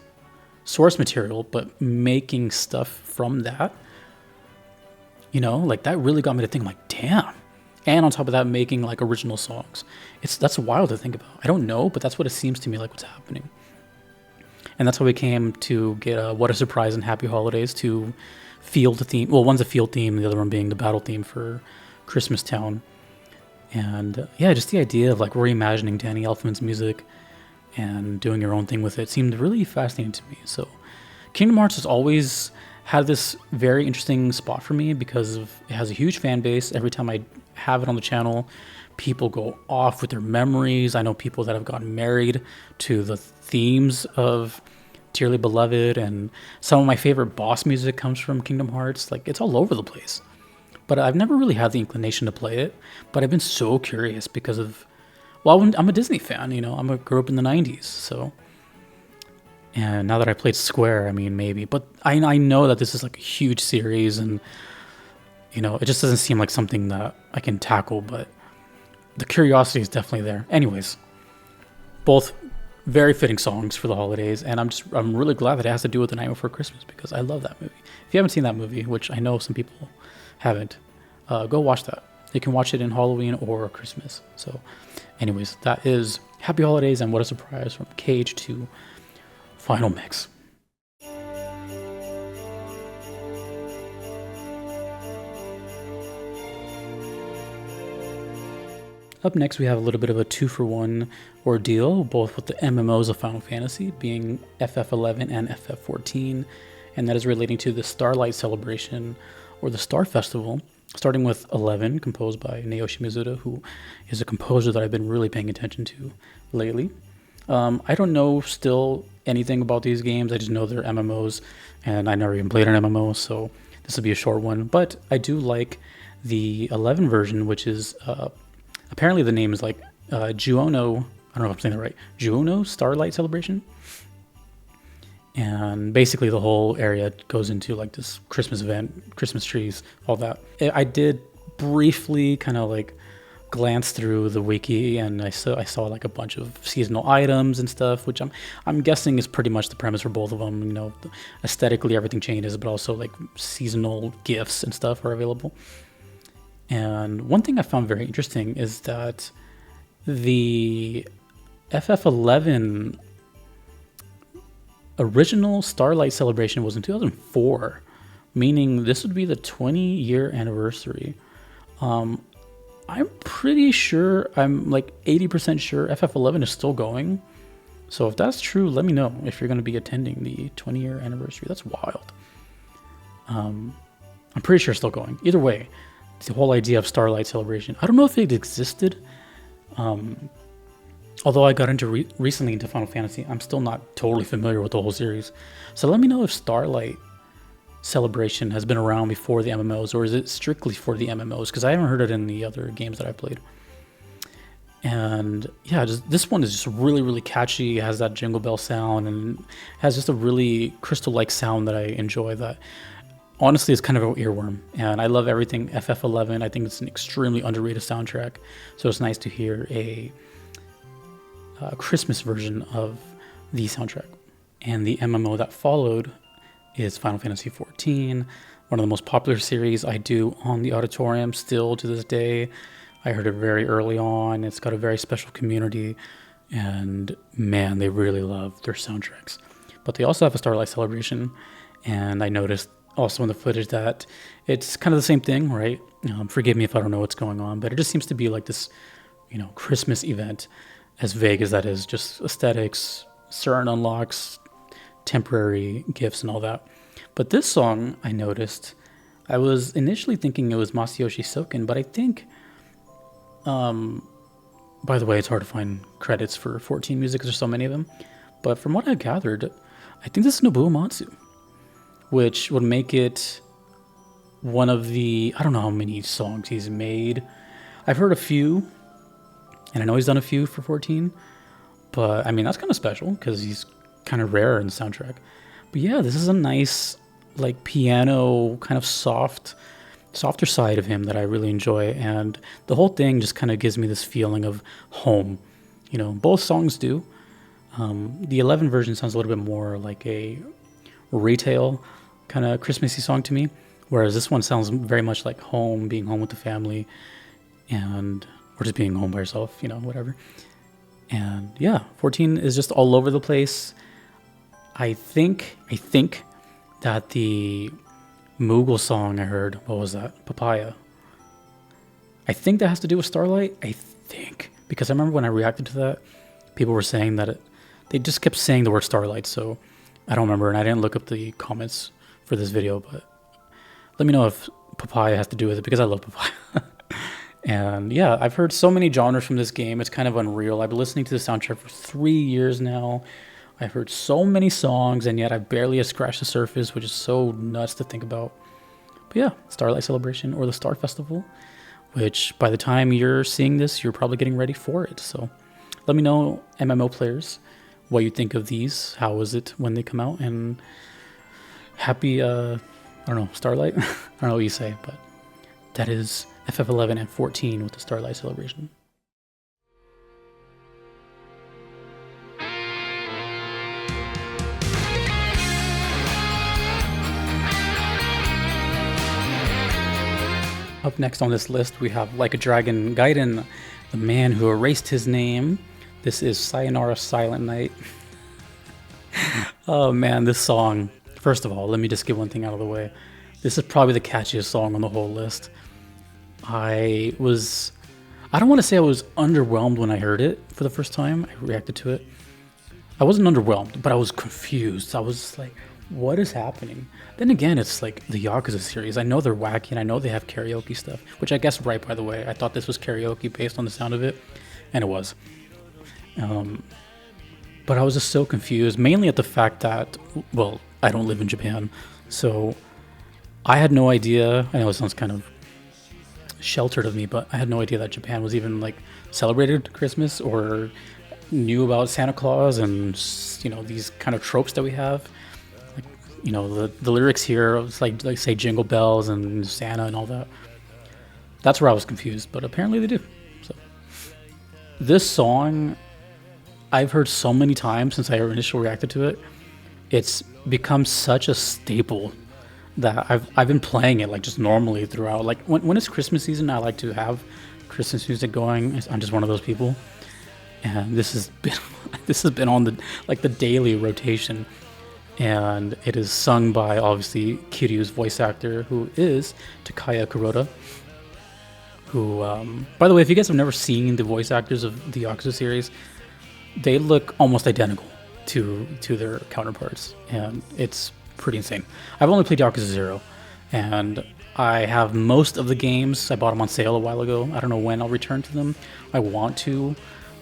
source material, but making stuff from that? You know, like that really got me to think, like, damn. And on top of that, making like original songs. That's wild to think about. I don't know, but that's what it seems to me like what's happening. And that's how we came to get What a Surprise and Happy Holidays to field theme. Well, one's a field theme, the other one being the battle theme for Christmas Town. And yeah, just the idea of like reimagining Danny Elfman's music and doing your own thing with it seemed really fascinating to me. So Kingdom Hearts has always had this very interesting spot for me because it has a huge fan base. Every time I have it on the channel, people go off with their memories. I know people that have gotten married to the themes of Dearly Beloved, and some of my favorite boss music comes from Kingdom Hearts. Like, it's all over the place. But I've never really had the inclination to play it, but I've been so curious because of, well, I'm a Disney fan, you know, grew up in the 90s, so. And now that I played Square, I mean, maybe, but I know that this is like a huge series, and, you know, it just doesn't seem like something that I can tackle, but the curiosity is definitely there. Anyways, both very fitting songs for the holidays, and I'm really glad that it has to do with The Night Before Christmas because I love that movie. If you haven't seen that movie, which I know some people haven't, go watch that. You can watch it in Halloween or Christmas. So anyways, that is Happy Holidays and What a Surprise from Cage to Final Mix. Up next, we have a little bit of a 2-for-1 ordeal, both with the MMOs of Final Fantasy, being FF11 and FF14, and that is relating to the Starlight Celebration, or the Star Festival, starting with 11, composed by Naoshi Mizuta, who is a composer that I've been really paying attention to lately. I don't know still anything about these games, I just know they're MMOs, and I never even played an MMO, so this will be a short one, but I do like the 11 version, which is apparently the name is like Juono, I don't know if I'm saying that right, Juono Starlight Celebration. and basically the whole area goes into like this Christmas event, Christmas trees, all that. I did briefly kind of like glance through the wiki, and I saw like a bunch of seasonal items and stuff, which I'm guessing is pretty much the premise for both of them. You know, aesthetically everything changes, but also like seasonal gifts and stuff are available. And one thing I found very interesting is that the FF11 original Starlight celebration was in 2004, meaning this would be the 20-year anniversary. I'm pretty sure, I'm like 80% sure FF11 is still going. So if that's true, let me know if you're going to be attending the 20-year anniversary. That's wild. I'm pretty sure it's still going. Either way, the whole idea of Starlight celebration, I don't know if it existed. Although I got into recently into Final Fantasy, I'm still not totally familiar with the whole series. So let me know if Starlight celebration has been around before the MMOs, or is it strictly for the MMOs? Because I haven't heard it in the other games that I played. And yeah, this one is just really, really catchy. It has that jingle bell sound and has just a really crystal-like sound that I enjoy. That honestly is kind of an earworm. And I love everything FF11. I think it's an extremely underrated soundtrack. So it's nice to hear a Christmas version of the soundtrack. And the MMO that followed is Final Fantasy XIV, one of the most popular series I do on the Auditorium still to this day. I heard it very early on. It's got a very special community, and man, they really love their soundtracks. But they also have a Starlight celebration, and I noticed also in the footage that it's kind of the same thing, right? Forgive me if I don't know what's going on, but it just seems to be like this, you know, Christmas event, as vague as that is, just aesthetics, certain unlocks, temporary gifts and all that. But this song, I noticed, I was initially thinking it was Masayoshi Soken, but I think, by the way, it's hard to find credits for 14 music because there's so many of them. But from what I gathered, I think this is Nobuo Uematsu, which would make it one of the, I don't know how many songs he's made. I've heard a few, and I know he's done a few for 14, but I mean, that's kind of special because he's kind of rare in the soundtrack. But yeah, this is a nice like piano kind of softer side of him that I really enjoy, and the whole thing just kind of gives me this feeling of home. You know, both songs do. The 11 version sounds a little bit more like a retail kind of Christmassy song to me, whereas this one sounds very much like home, being home with the family, and or just being home by yourself, you know, whatever. And yeah, 14 is just all over the place. I think that the Moogle song I heard, what was that? Papaya. I think that has to do with Starlight. I think. Because I remember when I reacted to that, people were saying that they just kept saying the word Starlight, so I don't remember, and I didn't look up the comments for this video, but let me know if Papaya has to do with it, because I love Papaya. And yeah, I've heard so many genres from this game, it's kind of unreal. I've been listening to the soundtrack for 3 years now. I've heard so many songs, and yet I barely have scratched the surface, which is so nuts to think about. But yeah, Starlight Celebration, or the Star Festival, which by the time you're seeing this, you're probably getting ready for it. So let me know, MMO players, what you think of these. How was it when they come out? And happy, I don't know, Starlight? I don't know what you say, but that is FF11 and 14 with the Starlight Celebration. Up next on this list, we have Like a Dragon Gaiden, the man who erased his name. This is Sayonara Silent Night. Oh man, this song. First of all, let me just get one thing out of the way. This is probably the catchiest song on the whole list. I don't want to say I was underwhelmed when I heard it for the first time. I reacted to it. I wasn't underwhelmed, but I was confused. I was like, what is happening? Then again, it's like the Yakuza series. I know they're wacky, and I know they have karaoke stuff, which I guess right, by the way. I thought this was karaoke based on the sound of it, and it was. But I was just so confused, mainly at the fact that, well, I don't live in Japan, so I had no idea. I know it sounds kind of sheltered of me, but I had no idea that Japan was even like celebrated Christmas or knew about Santa Claus and, you know, these kind of tropes that we have. You know, the lyrics here, it's like say Jingle Bells and Santa and all that. That's where I was confused, but apparently they do. So this song I've heard so many times since I initially reacted to it. It's become such a staple that I've been playing it like just normally throughout. Like when it's Christmas season, I like to have Christmas music going. I'm just one of those people, and this has been this has been on the daily rotation, and it is sung by obviously Kiryu's voice actor, who is Takaya Kuroda. Who, by the way, if you guys have never seen the voice actors of the Yakuza series, they look almost identical to their counterparts, and it's pretty insane. I've only played Yakuza 0, and I have most of the games. I bought them on sale a while ago. I don't know when I'll return to them. I want to,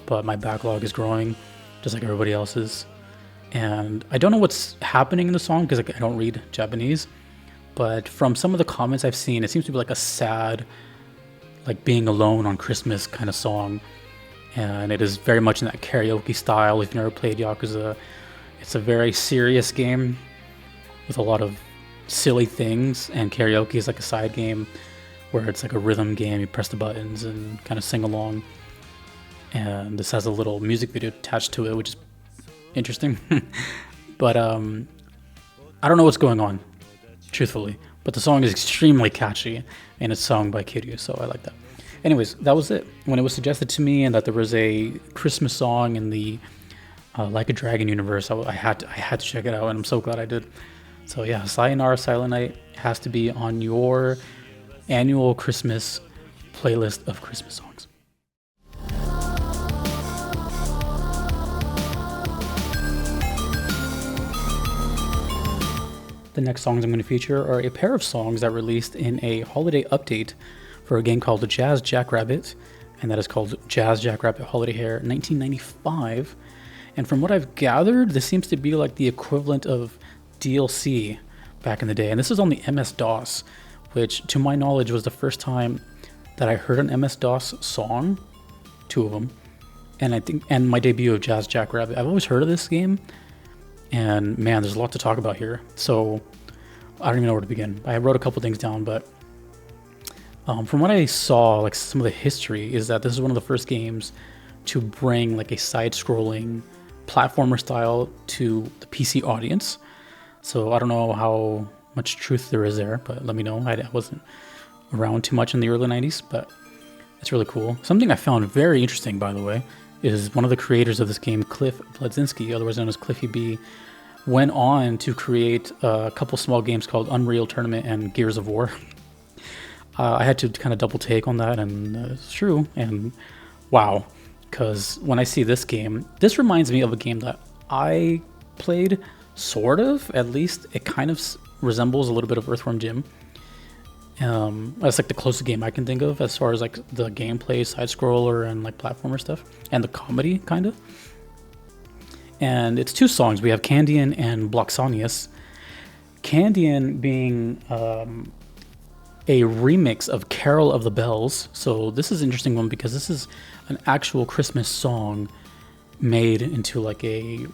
but my backlog is growing, just like everybody else's. And I don't know what's happening in the song because I don't read Japanese, but from some of the comments I've seen, it seems to be like a sad, like being alone on Christmas kind of song. And it is very much in that karaoke style. If you've never played Yakuza, it's a very serious game with a lot of silly things, and karaoke is like a side game where it's like a rhythm game. You press the buttons and kind of sing along. And this has a little music video attached to it, which is interesting. But I don't know what's going on, truthfully. But the song is extremely catchy, and it's sung by Kiryu, so I like that. Anyways, that was it. When it was suggested to me and that there was a Christmas song in the Like a Dragon universe, I had to check it out, and I'm so glad I did. So yeah, Sayonara Silent Night has to be on your annual Christmas playlist of Christmas songs. The next songs I'm going to feature are a pair of songs that released in a holiday update for a game called Jazz Jackrabbit, and that is called Jazz Jackrabbit Holiday Hair 1995. And from what I've gathered, this seems to be like the equivalent of DLC back in the day. And this is on the MS-DOS, which to my knowledge was the first time that I heard an MS-DOS song, 2 of them. And my debut of Jazz Jackrabbit. I've always heard of this game, and man, there's a lot to talk about here. So I don't even know where to begin. I wrote a couple things down, but from what I saw, like some of the history is that this is one of the first games to bring like a side-scrolling platformer style to the PC audience. So I don't know how much truth there is there, but let me know. I wasn't around too much in the early 90s, but it's really cool. Something I found very interesting, by the way, is one of the creators of this game, Cliff Bleszinski, otherwise known as Cliffy B, went on to create a couple small games called Unreal Tournament and Gears of War. I had to kind of double take on that, and it's true. And wow, because when I see this game, this reminds me of a game that I played, sort of, at least. It kind of resembles a little bit of Earthworm Jim. That's like the closest game I can think of as far as like the gameplay, side scroller, and like platformer stuff, and the comedy kind of. And it's 2 songs. We have Candian and Bloxonius. Candian being a remix of Carol of the Bells. So this is an interesting one because this is an actual Christmas song made into like a,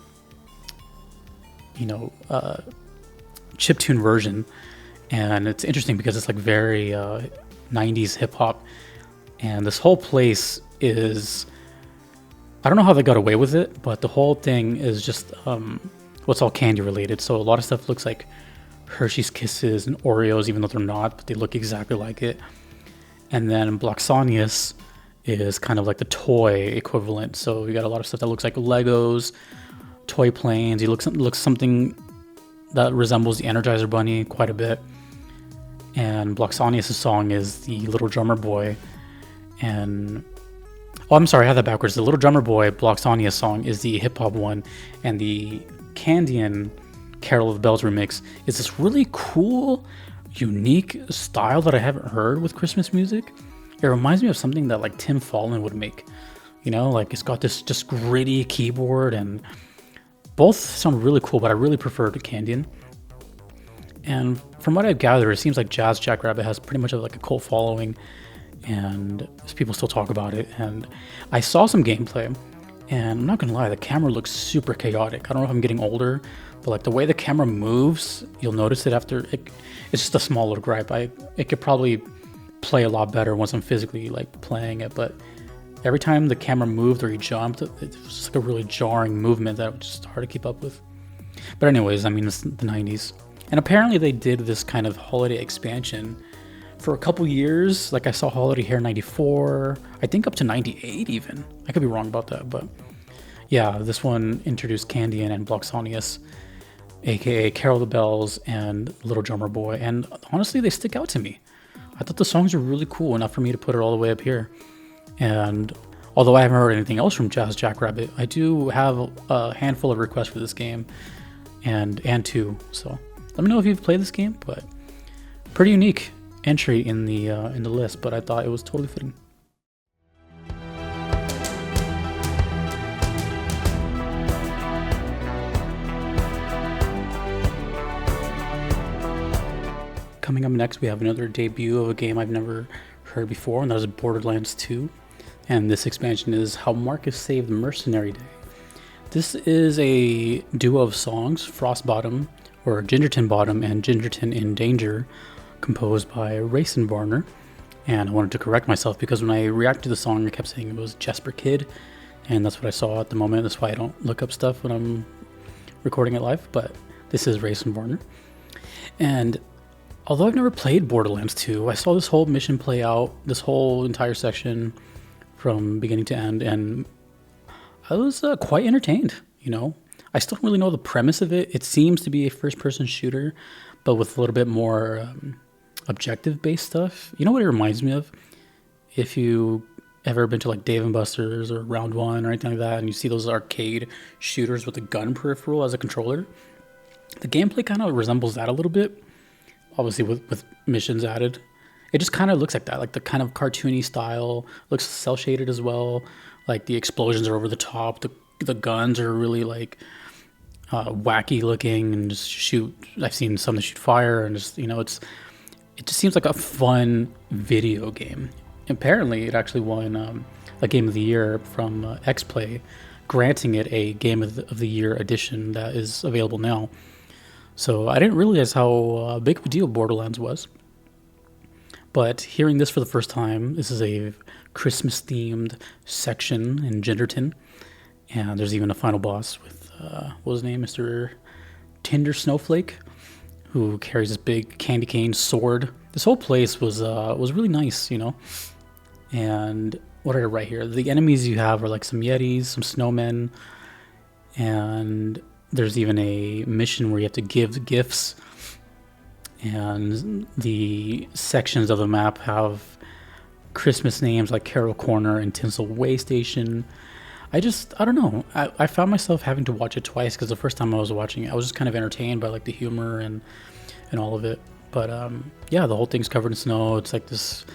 chiptune version. And it's interesting because it's like very 90s hip hop. And this whole place is, I don't know how they got away with it, but the whole thing is just what's all candy related. So a lot of stuff looks like Hershey's Kisses and Oreos, even though they're not, but they look exactly like it. And then Bloxonius is kind of like the toy equivalent. So you got a lot of stuff that looks like Legos, toy planes. He looks something that resembles the Energizer Bunny quite a bit. And Bloxonius' song is the Little Drummer Boy. And I'm sorry, I had that backwards. The Little Drummer Boy, Bloxonius song, is the hip hop one, and the Candian Carol of the Bells remix is this really cool, unique style that I haven't heard with Christmas music. It reminds me of something that like Tim Fallon would make. Like it's got this just gritty keyboard, and both sound really cool, but I really prefer the Candian. And from what I've gathered, it seems like Jazz Jackrabbit has pretty much like a cult following, and people still talk about it. And I saw some gameplay, And I'm not gonna lie, the camera looks super chaotic. I don't know if I'm getting older, but like the way the camera moves, you'll notice it after it. It's just a small little gripe. It could probably play a lot better once I'm physically like playing it, but every time the camera moved or he jumped, it was just like a really jarring movement that was just hard to keep up with. But anyways, I mean, it's the 90s. And apparently they did this kind of holiday expansion for a couple years. Like I saw Holiday Hair 94, I think up to 98 even. I could be wrong about that, but yeah, this one introduced Candian and Bloxonius, aka Carol the Bells and Little Drummer Boy, and honestly, they stick out to me. I thought the songs were really cool enough for me to put it all the way up here. And although I haven't heard anything else from Jazz Jackrabbit, I do have a handful of requests for this game and two. So let me know if you've played this game, but pretty unique entry in the list, but I thought it was totally fitting. Coming up next, we have another debut of a game I've never heard before, and that is Borderlands 2. And this expansion is How Marcus Saved Mercenary Day. This is a duo of songs, Frostbottom, or Gingerton Bottom, and Gingerton in Danger, composed by Raisinbarner. And I wanted to correct myself because when I reacted to the song, I kept saying it was Jesper Kid, and that's what I saw at the moment. That's why I don't look up stuff when I'm recording it live, but this is Raisinbarner. And although I've never played Borderlands 2, I saw this whole mission play out, this whole entire section from beginning to end, and I was quite entertained, you know. I still don't really know the premise of it. It seems to be a first-person shooter, but with a little bit more objective-based stuff. You know what it reminds me of? If you ever been to like Dave & Buster's or Round One or anything like that, and you see those arcade shooters with a gun peripheral as a controller, the gameplay kind of resembles that a little bit, obviously with missions added. It just kind of looks like that, like the kind of cartoony style, looks cel-shaded as well. Like the explosions are over the top, the guns are really like wacky looking and just shoot. I've seen some that shoot fire and just, you know, it just seems like a fun video game. Apparently, it actually won a Game of the Year from X-Play, granting it a Game of the Year edition that is available now. So I didn't realize how big of a deal Borderlands was. But hearing this for the first time, this is a Christmas-themed section in Gingerton. And there's even a final boss with, what was his name? Mr. Tinder Snowflake, who carries this big candy cane sword. This whole place was really nice, you know? And what did I write here? The enemies you have are like some yetis, some snowmen, and there's even a mission where you have to give gifts. And the sections of the map have Christmas names like Carol Corner and Tinsel Way Station. I don't know. I found myself having to watch it twice because the first time I was watching it, I was just kind of entertained by like the humor and all of it. But yeah, the whole thing's covered in snow. It's like this,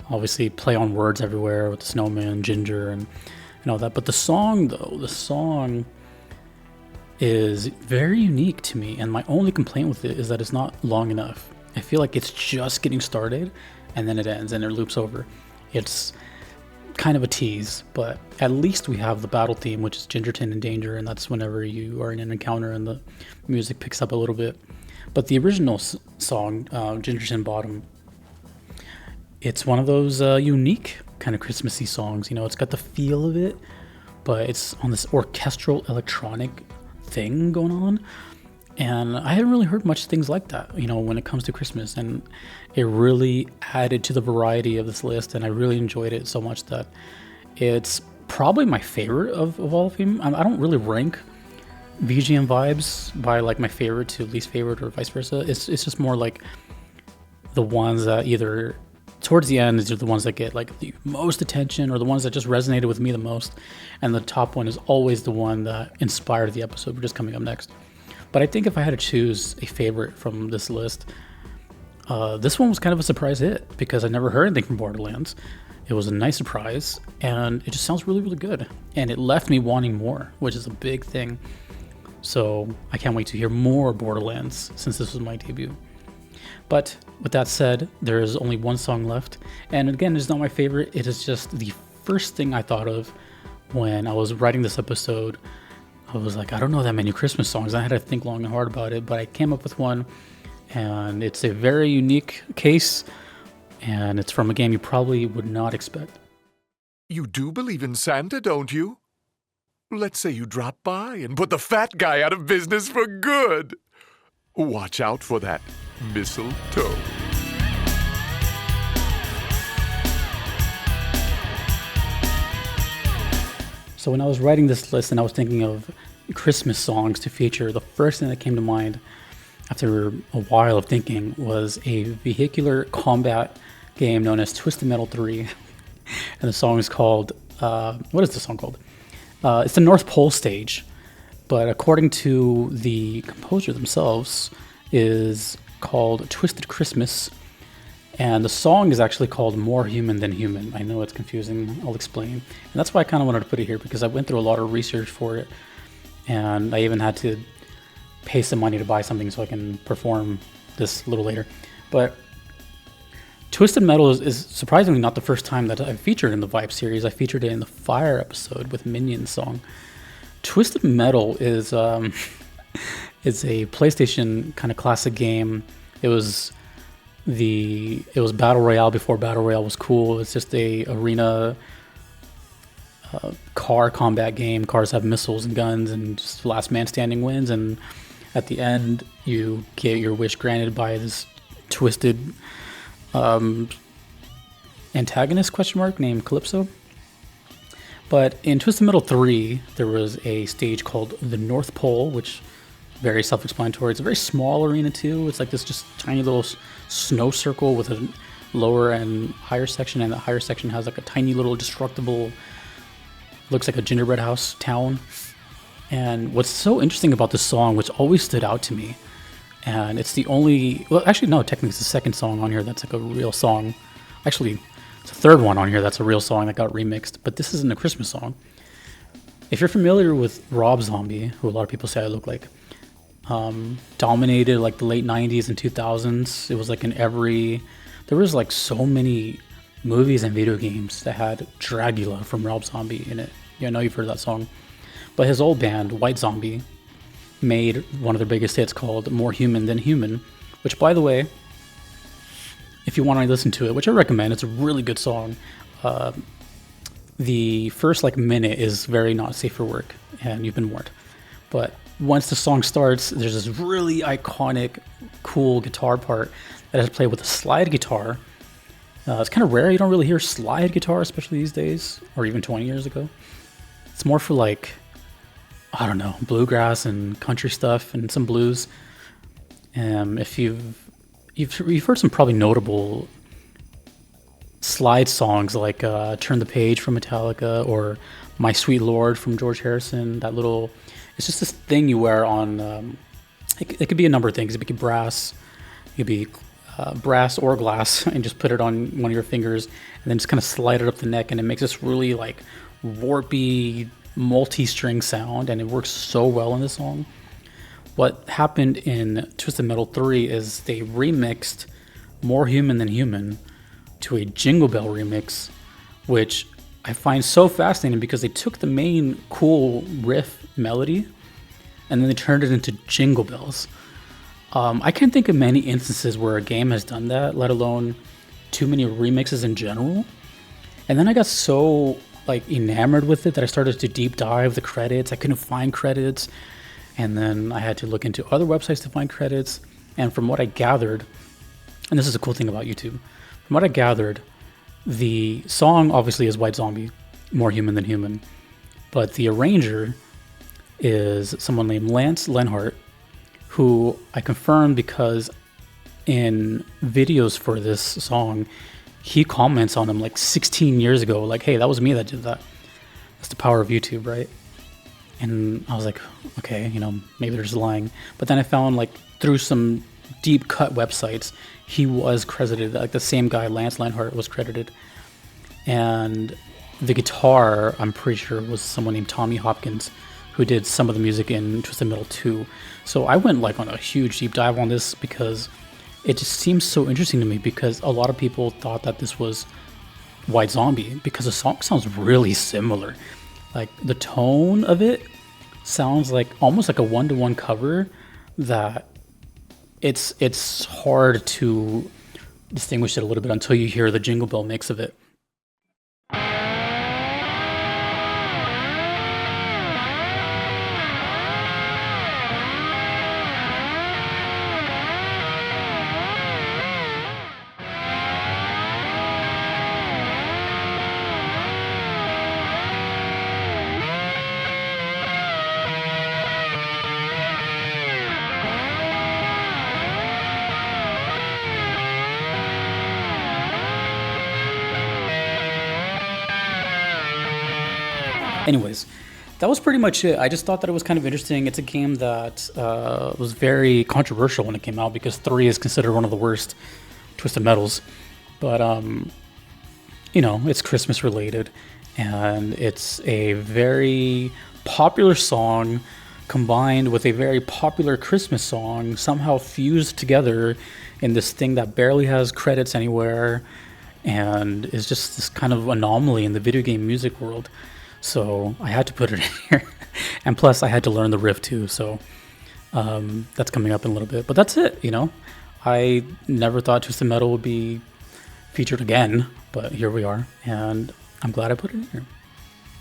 obviously, play on words everywhere with the snowman, ginger, and all that. But the song, though, is very unique to me, and my only complaint with it is that it's not long enough. I feel like it's just getting started and then it ends and it loops over. It's kind of a tease, but at least we have the battle theme, which is Gingerton in Danger, and that's whenever you are in an encounter and the music picks up a little bit. But the original song, Gingerton Bottom, it's one of those unique kind of Christmassy songs. You know, it's got the feel of it, but it's on this orchestral electronic thing going on, and I haven't really heard much things like that, you know, when it comes to Christmas, and it really added to the variety of this list, and I really enjoyed it so much that it's probably my favorite of all of them. I don't really rank VGM vibes by like my favorite to least favorite or vice versa. It's just more like the ones that either towards the end, these are the ones that get like the most attention or the ones that just resonated with me the most. And the top one is always the one that inspired the episode, which is coming up next. But I think if I had to choose a favorite from this list, this one was kind of a surprise hit because I never heard anything from Borderlands. It was a nice surprise and it just sounds really, really good. And it left me wanting more, which is a big thing. So I can't wait to hear more Borderlands since this was my debut. But with that said, there is only one song left. And again, it's not my favorite. It is just the first thing I thought of when I was writing this episode, I was like, I don't know that many Christmas songs. I had to think long and hard about it, but I came up with one, and it's a very unique case, and it's from a game you probably would not expect. You do believe in Santa, don't you? Let's say you drop by and put the fat guy out of business for good. Watch out for that mistletoe. So when I was writing this list and I was thinking of Christmas songs to feature, the first thing that came to mind after a while of thinking was a vehicular combat game known as Twisted Metal 3. And the song is called, what is the song called? It's the North Pole stage, but according to the composer themselves, is called Twisted Christmas. And the song is actually called More Human Than Human. I know it's confusing, I'll explain. And that's why I kind of wanted to put it here, because I went through a lot of research for it. And I even had to pay some money to buy something so I can perform this a little later. But Twisted Metal is surprisingly not the first time that I've featured in the Vibe series. I featured it in the Fire episode with Minion's song. Twisted Metal is it's a PlayStation kind of classic game. It was Battle Royale before Battle Royale was cool. It's just a arena car combat game. Cars have missiles and guns, and just last man standing wins. And at the end, you get your wish granted by this twisted antagonist named Calypso. But in Twisted Metal 3, there was a stage called the North Pole, which very self-explanatory. It's a very small arena too. It's like this just tiny little snow circle with a lower and higher section, and the higher section has like a tiny little destructible, looks like a gingerbread house town. And what's so interesting about this song, which always stood out to me, and it's the only, well actually no, technically it's the second song on here that's like a real song. Actually, it's the third one on here that's a real song that got remixed, but this isn't a Christmas song. If you're familiar with Rob Zombie, who a lot of people say I look like, dominated like the late 90s and 2000s. It was like there was like so many movies and video games that had Dragula from Rob Zombie in it. Yeah, I know you've heard that song. But his old band, White Zombie, made one of their biggest hits called More Human Than Human, which, by the way, if you want to listen to it, which I recommend, it's a really good song. The first like minute is very not safe for work, and you've been warned. But once the song starts, there's this really iconic, cool guitar part that is played with a slide guitar. It's kind of rare. You don't really hear slide guitar, especially these days, or even 20 years ago. It's more for like, I don't know, bluegrass and country stuff and some blues. If you've heard some probably notable slide songs like Turn the Page from Metallica or My Sweet Lord from George Harrison, it's just this thing you wear on, it could be a number of things. It could be brass, it could be brass or glass, and just put it on one of your fingers and then just kind of slide it up the neck, and it makes this really like warpy multi-string sound, and it works so well in this song. What happened in Twisted Metal 3 is they remixed More Human Than Human to a Jingle Bell remix, which I find so fascinating because they took the main cool riff melody and then they turned it into jingle bells. I can't think of many instances where a game has done that, let alone too many remixes in general. And then I got so like enamored with it that I started to deep dive the credits. I couldn't find credits, and then I had to look into other websites to find credits. And from what I gathered, and this is a cool thing about YouTube, from what I gathered, the song obviously is White Zombie, More Human Than Human, but the arranger is someone named Lance Lenhart, who I confirmed because in videos for this song, he comments on them like 16 years ago, like, hey, that was me that did that. That's the power of YouTube, right? And I was like, okay, maybe they're just lying. But then I found like through some deep cut websites, he was credited, like the same guy, Lance Lenhart, was credited. And the guitar, I'm pretty sure, was someone named Tommy Hopkins, who did some of the music in Twisted Metal 2. So I went like on a huge deep dive on this because it just seems so interesting to me, because a lot of people thought that this was White Zombie because the song sounds really similar. Like the tone of it sounds like almost like a one-to-one cover that it's hard to distinguish it a little bit until you hear the Jingle Bell mix of it. Anyways, that was pretty much it. I just thought that it was kind of interesting. It's a game that was very controversial when it came out because 3 is considered one of the worst Twisted Metals. But, it's Christmas related, and it's a very popular song combined with a very popular Christmas song, somehow fused together in this thing that barely has credits anywhere and is just this kind of anomaly in the video game music world. So I had to put it in here. And plus I had to learn the riff too. So that's coming up in a little bit. But that's it, I never thought Twisted Metal would be featured again, but here we are. And I'm glad I put it in here.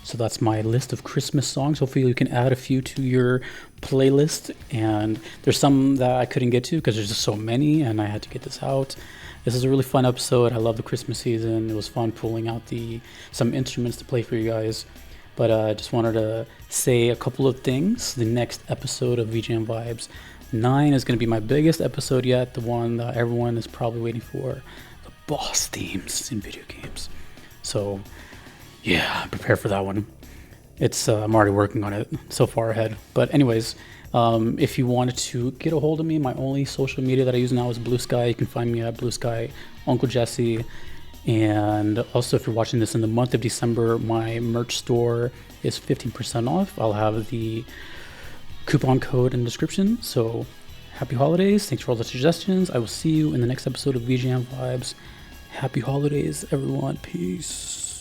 So that's my list of Christmas songs. Hopefully you can add a few to your playlist. And there's some that I couldn't get to because there's just so many and I had to get this out. This is a really fun episode. I love the Christmas season. It was fun pulling out some instruments to play for you guys. But I just wanted to say a couple of things. The next episode of VGM Vibes 9 is going to be my biggest episode yet, the one that everyone is probably waiting for, the boss themes in video games. So, yeah, prepare for that one. I'm already working on it, so far ahead. But anyways, if you wanted to get a hold of me, my only social media that I use now is Blue Sky. You can find me at Blue Sky Uncle Jesse. And also, if you're watching this in the month of December, my merch store is 15% off. I'll have the coupon code in the description. So happy holidays. Thanks for all the suggestions. I will see you in the next episode of VGM Vibes. Happy holidays, everyone. Peace.